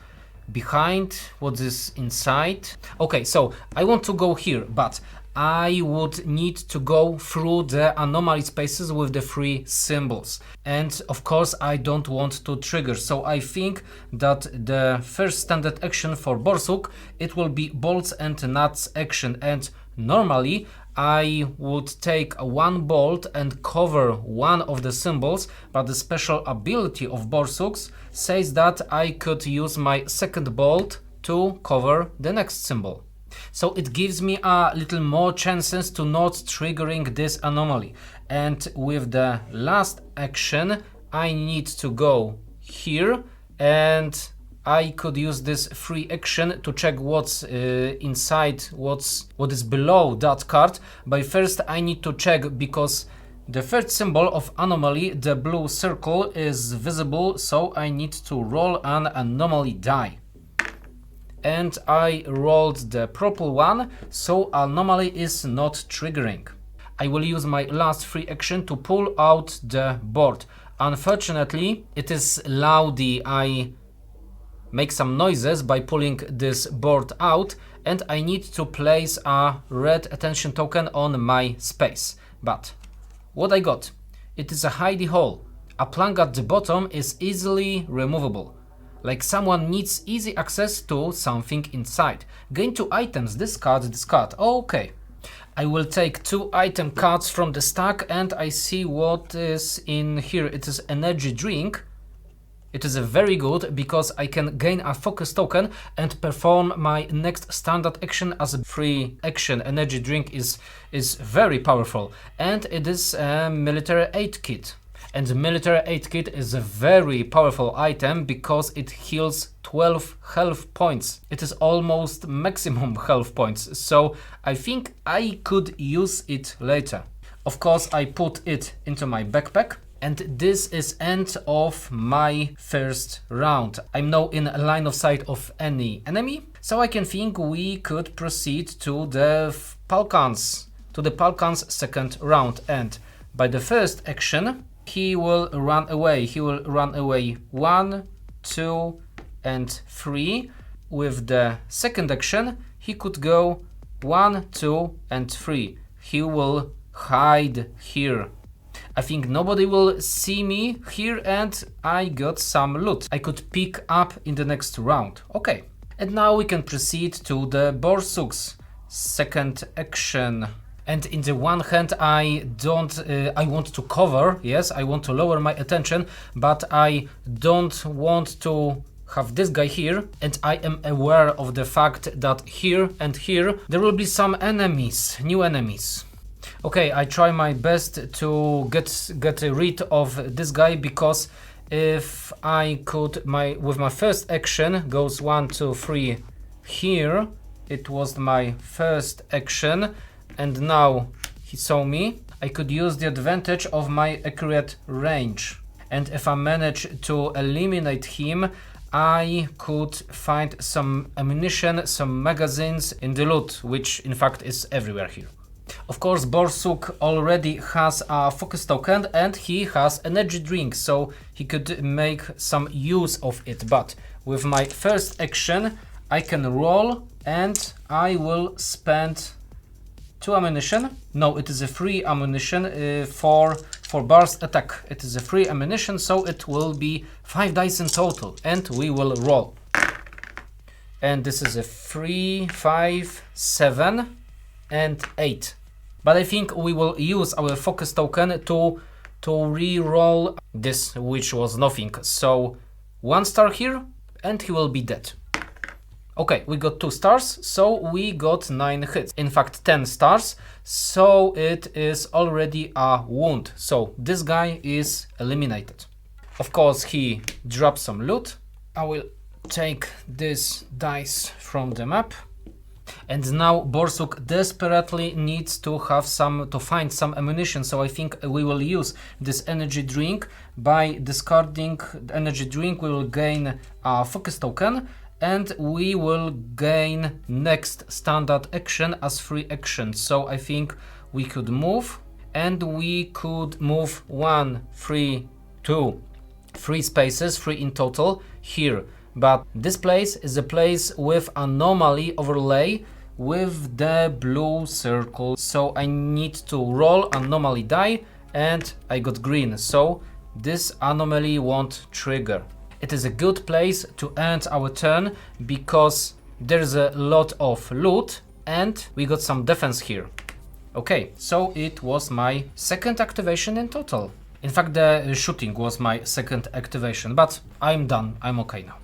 behind, what is inside. Okay, so I want to go here, but I would need to go through the anomaly spaces with the 3 symbols. And of course I don't want to trigger, so I think that the first standard action for Borsuk, it will be bolts and nuts action, and normally I would take 1 bolt and cover one of the symbols, but the special ability of Borsuk's says that I could use my second bolt to cover the next symbol. So it gives me a little more chances to not triggering this anomaly. And with the last action I need to go here, and I could use this free action to check what's inside, what is below that card. But first I need to check, because the third symbol of anomaly, the blue circle, is visible, so I need to roll an anomaly die. And I rolled the purple one, so anomaly is not triggering. I will use my last free action to pull out the board. Unfortunately, it is loudy. I make some noises by pulling this board out, and I need to place a red attention token on my space. But what I got? It is a hidey hole. A plank at the bottom is easily removable. Like someone needs easy access to something inside. Gain 2 items, discard. Okay. I will take 2 item cards from the stack, and I see what is in here. It is energy drink. It is a very good, because I can gain a focus token and perform my next standard action as a free action. Energy drink is very powerful, and it is a military aid kit. And the military aid kit is a very powerful item, because it heals 12 health points. It is almost maximum health points, so I think I could use it later. Of course I put it into my backpack. And this is end of my first round. I'm now in a line of sight of any enemy, so I can think we could proceed to the Palkan's second round. And by the first action, he will run away. He will run away 1, 2, and 3. With the second action, he could go 1, 2, and 3. He will hide here. I think nobody will see me here, and I got some loot I could pick up in the next round. Okay, and now we can proceed to the Borsuk's second action. And in the one hand I want to cover, yes, I want to lower my attention, but I don't want to have this guy here, and I am aware of the fact that here and here there will be some enemies, new enemies. Okay, I try my best to get rid of this guy, because if I could, with my first action goes 1, 2, 3 here. It was my first action, and now he saw me. I could use the advantage of my accurate range, and if I manage to eliminate him, I could find some ammunition, some magazines in the loot, which in fact is everywhere here. Of course, Borsuk already has a focus token and he has energy drink, so he could make some use of it. But with my first action, I can roll and I will spend 2 ammunition. No, it is a free ammunition for burst attack. It is a free ammunition, so it will be 5 dice in total, and we will roll. And this is a 3, 5, 7, and 8. But I think we will use our focus token to re-roll this, which was nothing. So 1 star here, and he will be dead. Okay, we got 2 stars, so we got 9 hits. In fact, 10 stars, so it is already a wound. So this guy is eliminated. Of course, he dropped some loot. I will take this dice from the map. And now Borsuk desperately needs to find some ammunition, so I think we will use this energy drink. By discarding the energy drink, we will gain a focus token, and we will gain next standard action as free action. So I think we could move, and we could move 1, 3, 2, 3 spaces, 3 in total here. But this place is a place with anomaly overlay with the blue circle. So I need to roll anomaly die, and I got green. So this anomaly won't trigger. It is a good place to end our turn because there's a lot of loot and we got some defense here. Okay, so it was my second activation in total. In fact, the shooting was my second activation, but I'm done. I'm okay now.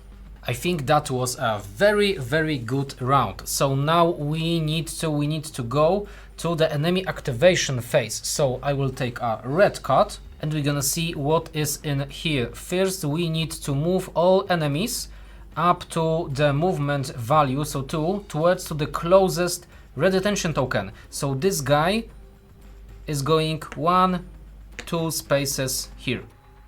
I think that was a very good round. So now we need to go to the enemy activation phase. So I will take a red card and we're gonna see what is in here. First, we need to move all enemies up to the movement value, so 2, towards to the closest red attention token. So this guy is going 1, 2 spaces here,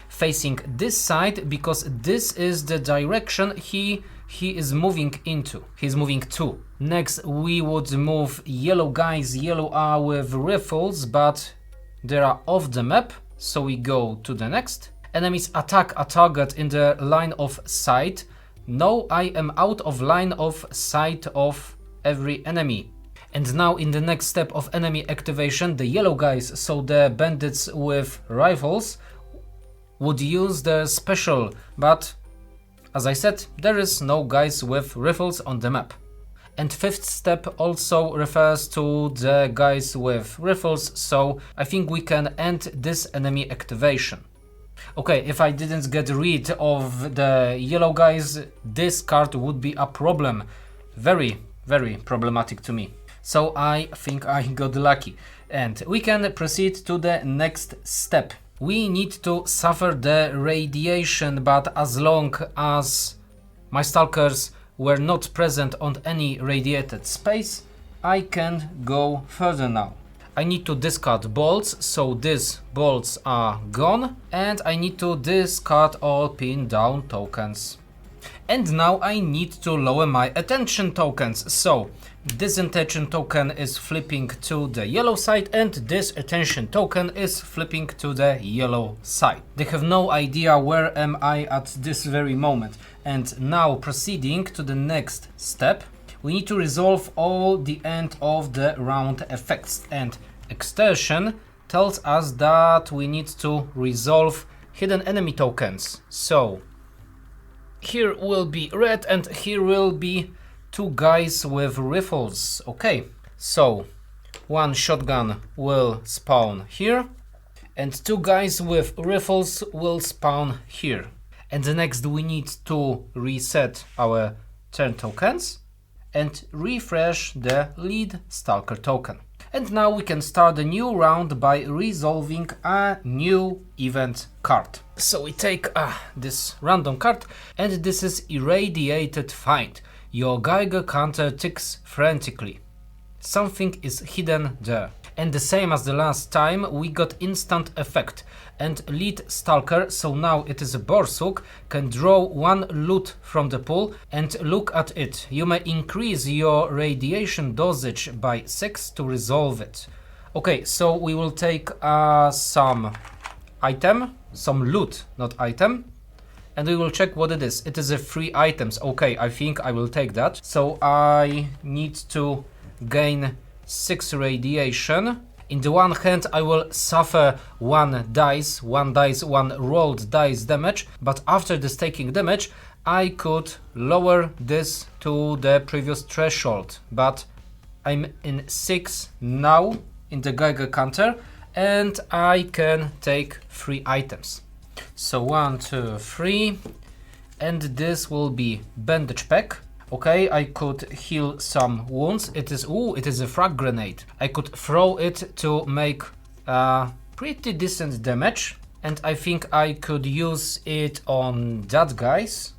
facing this side, because this is the direction he is moving into. He's moving to. Next, we would move yellow guys. Yellow are with rifles, but they are off the map. So we go to the next. Enemies attack a target in the line of sight. No, I am out of line of sight of every enemy. And now in the next step of enemy activation, the yellow guys, so the bandits with rifles, would use the special, but as I said, there is no guys with rifles on the map. And fifth step also refers to the guys with rifles, so I think we can end this enemy activation. Okay, if I didn't get rid of the yellow guys, this card would be a problem. Very problematic to me. So I think I got lucky. And we can proceed to the next step. We need to suffer the radiation, but as long as my stalkers were not present on any radiated space, I can go further now. I need to discard bolts, so these bolts are gone, and I need to discard all pin down tokens. And now I need to lower my attention tokens, so this attention token is flipping to the yellow side and this attention token is flipping to the yellow side. They have no idea where am I at this very moment. And now proceeding to the next step, we need to resolve all the end of the round effects, and extortion tells us that we need to resolve hidden enemy tokens. So here will be red and here will be 2 guys with rifles. Okay, so 1 shotgun will spawn here and 2 guys with rifles will spawn here. And the next we need to reset our turn tokens and refresh the lead Stalker token. And now we can start a new round by resolving a new event card. So we take this random card, and this is Irradiated Find. Your Geiger counter ticks frantically. Something is hidden there. And the same as the last time, we got instant effect. And lead Stalker, so now it is a Borsuk, can draw 1 loot from the pool and look at it. You may increase your radiation dosage by 6 to resolve it. Okay, so we will take some item, some loot, not item. And we will check what it is. It is a free items. Okay, I think I will take that. So I need to gain 6 radiation. In the one hand, I will suffer 1 rolled dice damage, but after this taking damage, I could lower this to the previous threshold. But I'm in 6 now in the Geiger counter, and I can take 3 items. So 1, 2, 3, and this will be bandage pack. Okay, I could heal some wounds. It is a frag grenade. I could throw it to make pretty decent damage. And I think I could use it on that guys.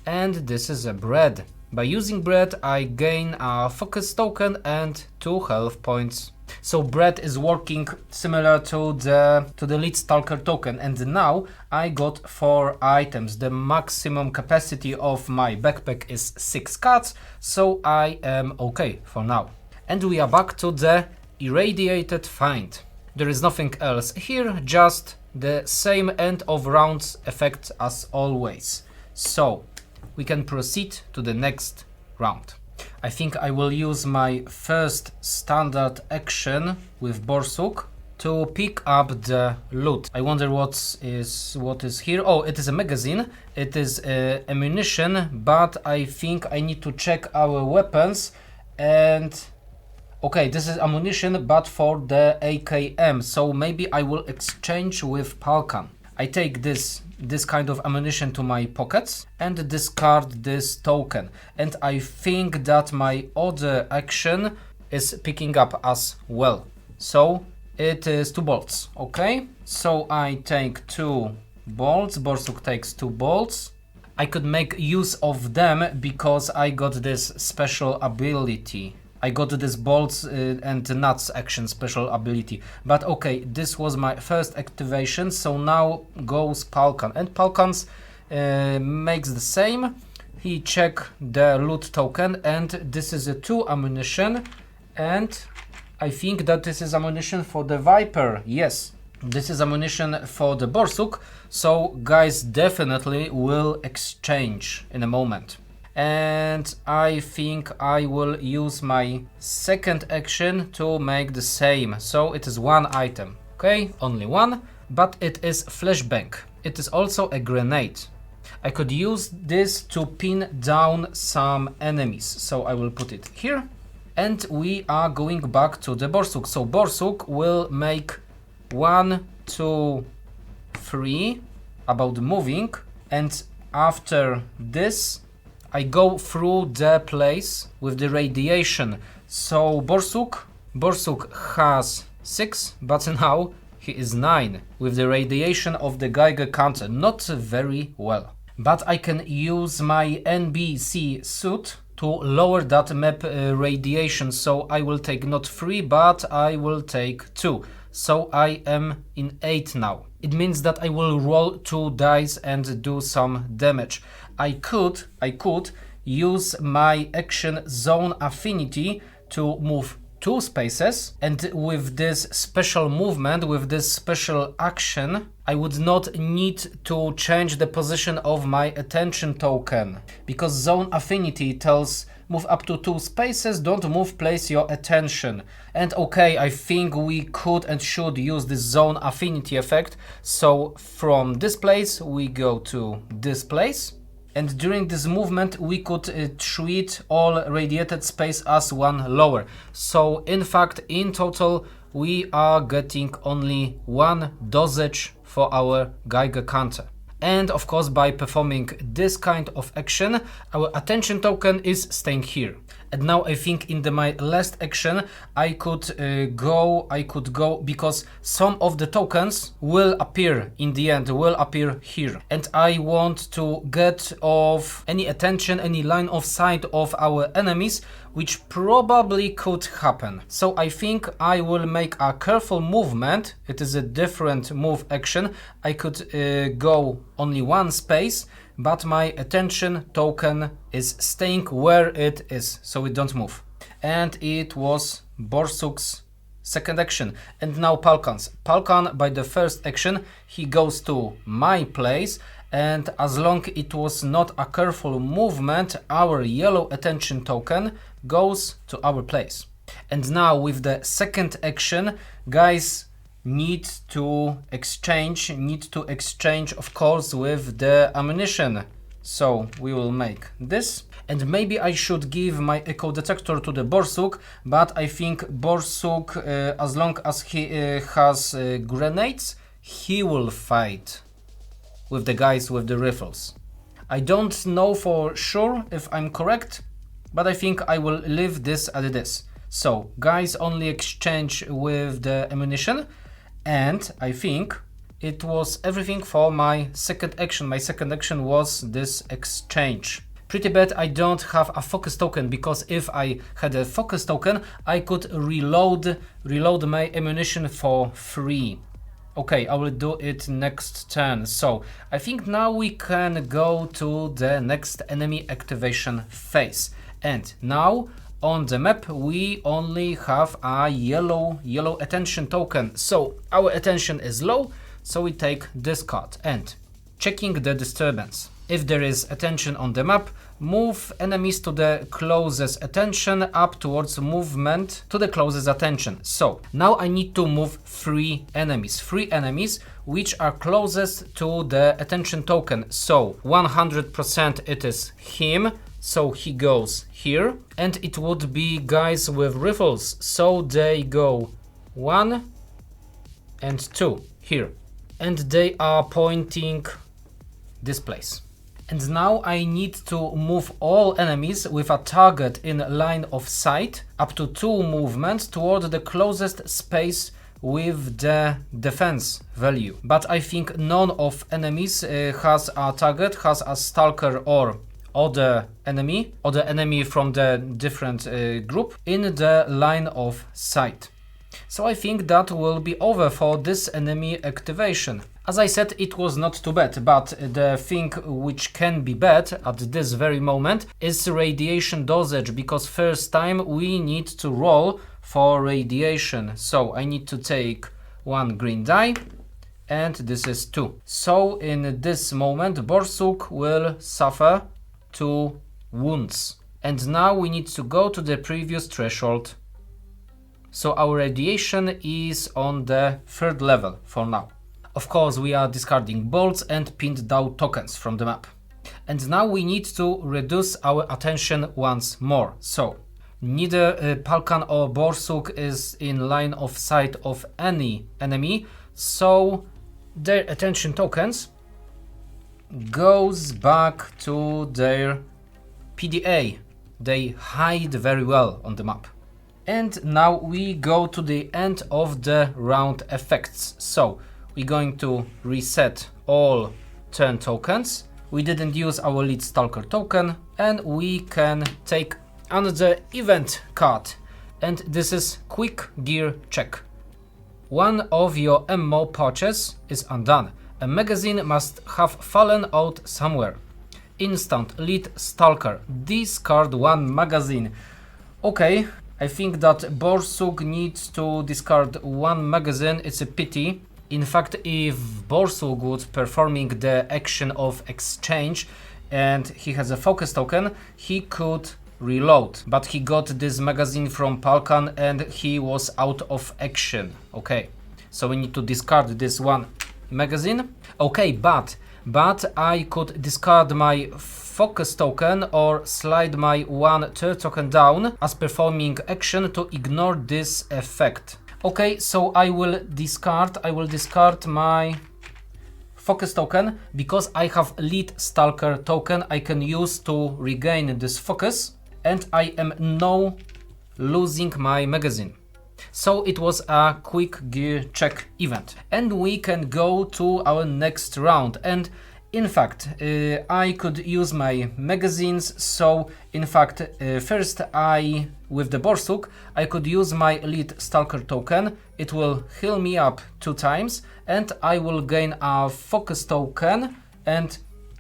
And this is a bread. By using bread, I gain a focus token and 2 health points. So bread is working similar to the lead Stalker token, and now I got 4 items. The maximum capacity of my backpack is 6 cards, so I am okay for now. And we are back to the irradiated find. There is nothing else here, just the same end of rounds effect as always. So we can proceed to the next round. I think I will use my first standard action with Borsuk to pick up the loot. I wonder what is here. Oh, it is a magazine. It is ammunition, but I think I need to check our weapons. And okay, this is ammunition, but for the AKM. So maybe I will exchange with Palkan. I take this kind of ammunition to my pockets and discard this token. And I think that my other action is picking up as well. So it is 2 bolts, okay? So I take 2 bolts, Borsuk takes 2 bolts. I could make use of them because I got this special ability. I got this bolts and nuts action special ability. But okay, this was my first activation, so now goes Palkan. And Palkan's makes the same. He check the loot token, and this is a 2 ammunition. And I think that this is ammunition for the Viper. Yes, this is ammunition for the Borsuk. So guys definitely will exchange in a moment. And I think I will use my second action to make the same. So it is 1 item, okay, only 1, but it is flashbang. It is also a grenade. I could use this to pin down some enemies, so I will put it here. And we are going back to the Borsuk. So Borsuk will make 1, 2, 3 about moving, and after this I go through the place with the radiation. So Borsuk has 6, but now he is 9 with the radiation of the Geiger counter. Not very well. But I can use my NBC suit to lower that map radiation. So I will take not 3, but I will take 2. So I am in 8 now. It means that I will roll 2 dice and do some damage. I could use my action zone affinity to move 2 spaces, and with this special movement, with this special action, I would not need to change the position of my attention token, because zone affinity tells move up to 2 spaces, don't move, place your attention. And okay, I think we could and should use this zone affinity effect. So from this place we go to this place, and during this movement we could treat all radiated space as 1 lower. So in fact, in total we are getting only 1 dosage for our Geiger counter. And of course, by performing this kind of action, our attention token is staying here. And now I think in my last action I could go because some of the tokens will appear in the end, will appear here. And I want to get off any attention, any line of sight of our enemies, which probably could happen. So I think I will make a careful movement. It is a different move action. I could go only 1 space, but my attention token is staying where it is, so it don't move. And it was Borsuk's second action. And now Palkan's. Palkan, by the first action, he goes to my place, and as long it was not a careful movement, our yellow attention token goes to our place. And now with the second action, guys need to exchange of course with the ammunition. So we will make this, and maybe I should give my echo detector to the Borsuk, but I think Borsuk, as long as he has grenades, he will fight with the guys with the rifles. I don't know for sure if I'm correct, but I think I will leave this as it is. So guys only exchange with the ammunition, and I think it was everything for my second action. My second action was this exchange. Pretty bad I don't have a focus token, because if I had a focus token I could reload my ammunition for free. Okay, I will do it next turn. So I think now we can go to the next enemy activation phase. And now on the map we only have a yellow attention token. So our attention is low, so we take this card. And checking the disturbance. If there is attention on the map, move enemies to the closest attention up towards movement to the closest attention. So now I need to move three enemies which are closest to the attention token. So 100% it is him, so he goes here, and it would be guys with rifles, so they go 1 and 2 here, and they are pointing this place. And now I need to move all enemies with a target in line of sight up to 2 movements toward the closest space with the defense value. But I think none of enemies has a target, has a Stalker or other enemy from the different group in the line of sight. So I think that will be over for this enemy activation. As I said, it was not too bad, but the thing which can be bad at this very moment is radiation dosage, because first time we need to roll for radiation. So I need to take 1 green die, and this is 2. So in this moment Borsuk will suffer 2 wounds. And now we need to go to the previous threshold. So our radiation is on the 3rd level for now. Of course, we are discarding bolts and pinned down tokens from the map. And now we need to reduce our attention once more. So neither Palkan or Borsuk is in line of sight of any enemy, so their attention tokens goes back to their PDA. They hide very well on the map. And now we go to the end of the round effects. So we're going to reset all turn tokens. We didn't use our lead Stalker token, and we can take another event card. And this is quick gear check. One of your ammo pouches is undone. A magazine must have fallen out somewhere. Instant lead Stalker. Discard 1 magazine. Okay, I think that Borsuk needs to discard 1 magazine. It's a pity. In fact, if Borsuk would performing the action of exchange and he has a focus token, he could reload. But he got this magazine from Palkan and he was out of action. Okay, so we need to discard this 1 magazine. Okay, but I could discard my focus token or slide my 1 third token down as performing action to ignore this effect. Okay, so I will discard my focus token, because I have lead Stalker token I can use to regain this focus, and I am now losing my magazine. So it was a quick gear check event, and we can go to our next round. And in fact, I could use my magazines. So in fact, first with the Borsuk, I could use my lead Stalker token. It will heal me up 2 times, and I will gain a focus token. And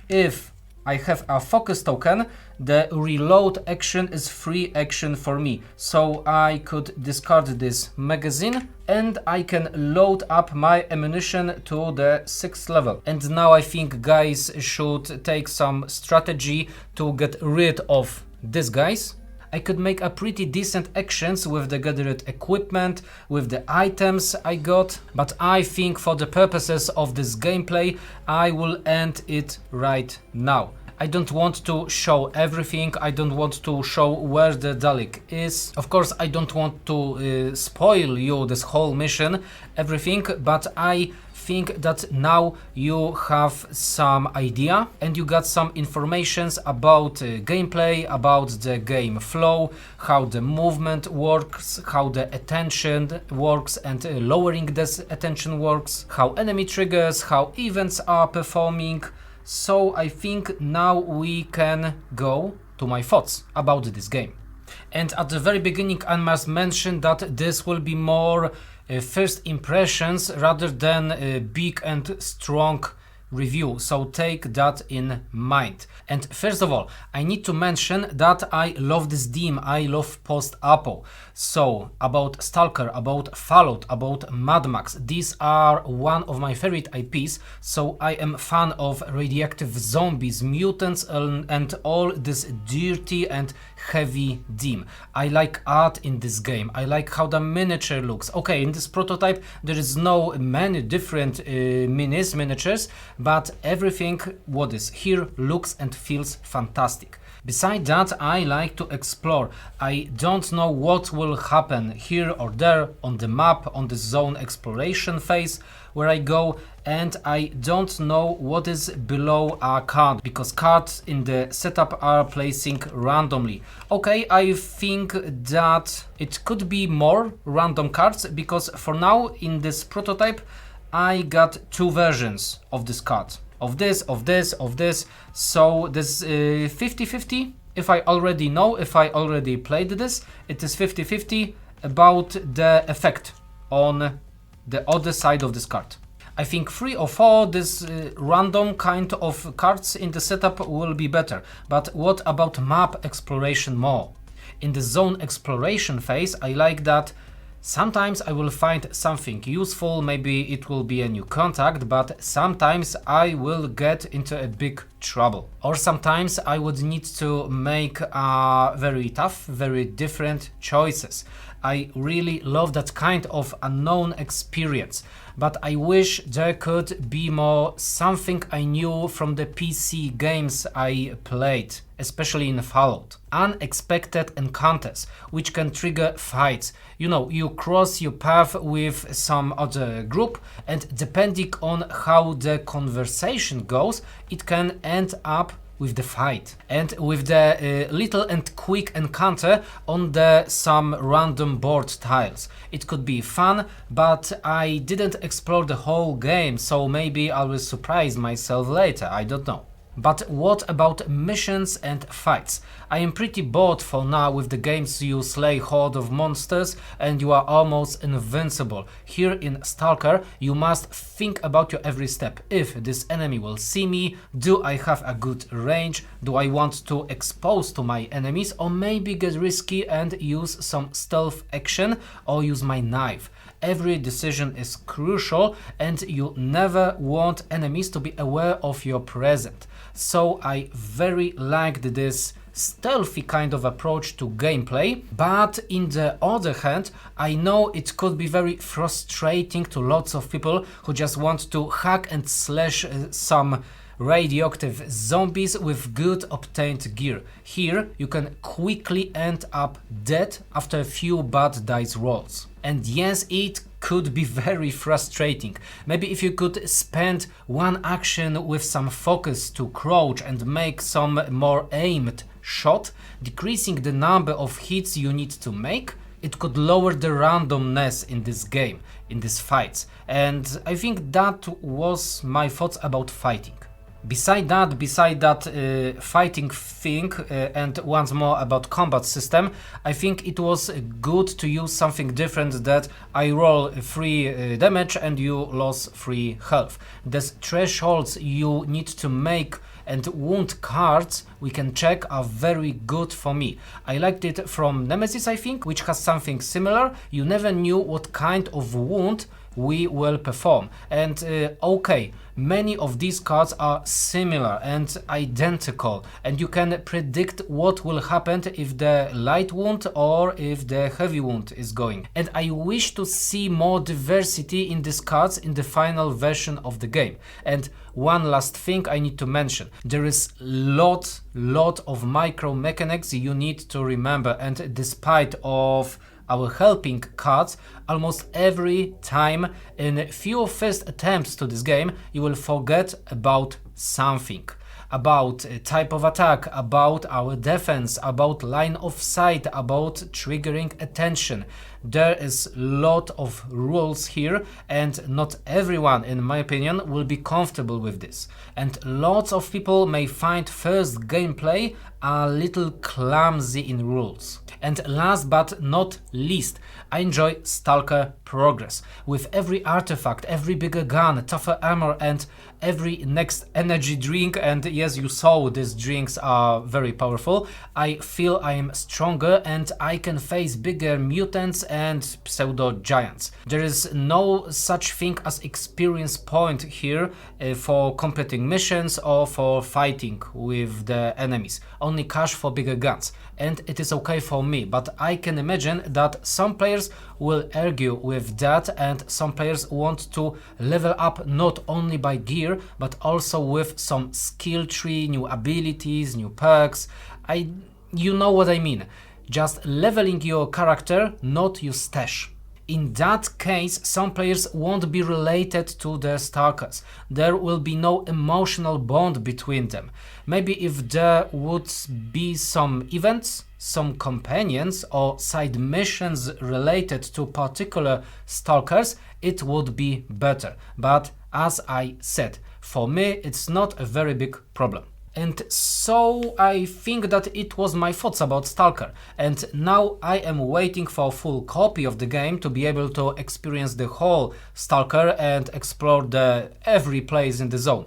if I have a focus token, the reload action is free action for me. So I could discard this magazine and I can load up my ammunition to the 6th level. And now I think guys should take some strategy to get rid of these guys. I could make a pretty decent actions with the gathered equipment, with the items I got, but I think for the purposes of this gameplay, I will end it right now. I don't want to show everything, I don't want to show where the Dalek is. Of course, I don't want to spoil you this whole mission, everything, but I think that now you have some idea and you got some informations about gameplay, about the game flow, how the movement works, how the attention works and lowering this attention works, how enemy triggers, how events are performing. So I think now we can go to my thoughts about this game. And at the very beginning I must mention that this will be more first impressions rather than a big and strong review, so take that in mind. And first of all, I need to mention that I love this theme, I love post-apo. So about Stalker, about Fallout, about Mad Max, these are one of my favorite IPs, so I am fan of radioactive zombies, mutants and all this dirty and heavy theme. I like art in this game, I like how the miniature looks. Okay, in this prototype there is no many different miniatures, but everything what is here looks and feels fantastic. Besides that, I like to explore. I don't know what will happen here or there on the map, on the zone exploration phase where I go, and I don't know what is below a card, because cards in the setup are placing randomly. Okay, I think that it could be more random cards, because for now in this prototype I got two versions of this card. Of this, so this 50-50, if I already know, if I already played this, it is 50-50 about the effect on the other side of this card. I think 3 or 4 this random kind of cards in the setup will be better, but what about map exploration more? In the zone exploration phase, I like that sometimes I will find something useful, maybe it will be a new contact, but sometimes I will get into a big trouble. Or sometimes I would need to make very tough, very different choices. I really love that kind of unknown experience, but I wish there could be more something I knew from the PC games I played, especially in Fallout. Unexpected encounters, which can trigger fights. You know, you cross your path with some other group, and depending on how the conversation goes, it can end up with the fight. And with the little and quick encounter on the some random board tiles. It could be fun, but I didn't explore the whole game, so maybe I will surprise myself later, I don't know. But what about missions and fights? I am pretty bored for now with the games you slay horde of monsters and you are almost invincible. Here in Stalker you must think about your every step. If this enemy will see me, do I have a good range? Do I want to expose to my enemies, or maybe get risky and use some stealth action or use my knife? Every decision is crucial and you never want enemies to be aware of your presence. So I very liked this stealthy kind of approach to gameplay, but in the other hand, I know it could be very frustrating to lots of people who just want to hack and slash some radioactive zombies with good obtained gear. Here you can quickly end up dead after a few bad dice rolls. And yes, it could be very frustrating. Maybe if you could spend one action with some focus to crouch and make some more aimed shot, decreasing the number of hits you need to make, it could lower the randomness in this game, in these fights. And I think that was my thoughts about fighting. Beside that fighting thing, and once more about combat system, I think it was good to use something different, that I roll 3 damage and you lose 3 health. These thresholds you need to make and wound cards we can check are very good for me. I liked it from Nemesis, I think, which has something similar. You never knew what kind of wound we will perform. And okay, Many of these cards are similar and identical, and you can predict what will happen if the light wound or if the heavy wound is going. And I wish to see more diversity in these cards in the final version of the game. And one last thing I need to mention. There is lot of micro mechanics you need to remember, and despite of our helping cards, almost every time in few first attempts to this game you will forget about something. About type of attack, about our defense, about line of sight, about triggering attention. There is a lot of rules here, and not everyone, in my opinion, will be comfortable with this. And lots of people may find first gameplay a little clumsy in rules. And last but not least, I enjoy Stalker progress. With every artifact, every bigger gun, tougher armor, and every next energy drink, and yes, you saw these drinks are very powerful, I feel I am stronger and I can face bigger mutants and pseudo-giants. There is no such thing as experience point here for completing missions or for fighting with the enemies. Only cash for bigger guns. And it is okay for me, but I can imagine that some players will argue with that, and some players want to level up not only by gear, but also with some skill tree, new abilities, new perks. You know what I mean. Just leveling your character, not your stash. In that case, some players won't be related to the Stalkers. There will be no emotional bond between them. Maybe if there would be some events, some companions or side missions related to particular Stalkers, it would be better. But as I said, for me it's not a very big problem. And so I think that it was my thoughts about Stalker, and now I am waiting for a full copy of the game to be able to experience the whole Stalker and explore every place in the zone.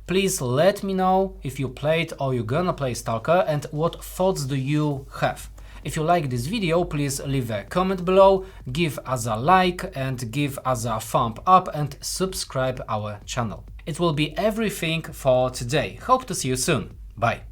Please let me know if you played or you're gonna play Stalker and what thoughts do you have. If you like this video, please leave a comment below, give us a like and give us a thumb up and subscribe our channel. It will be everything for today. Hope to see you soon. Bye.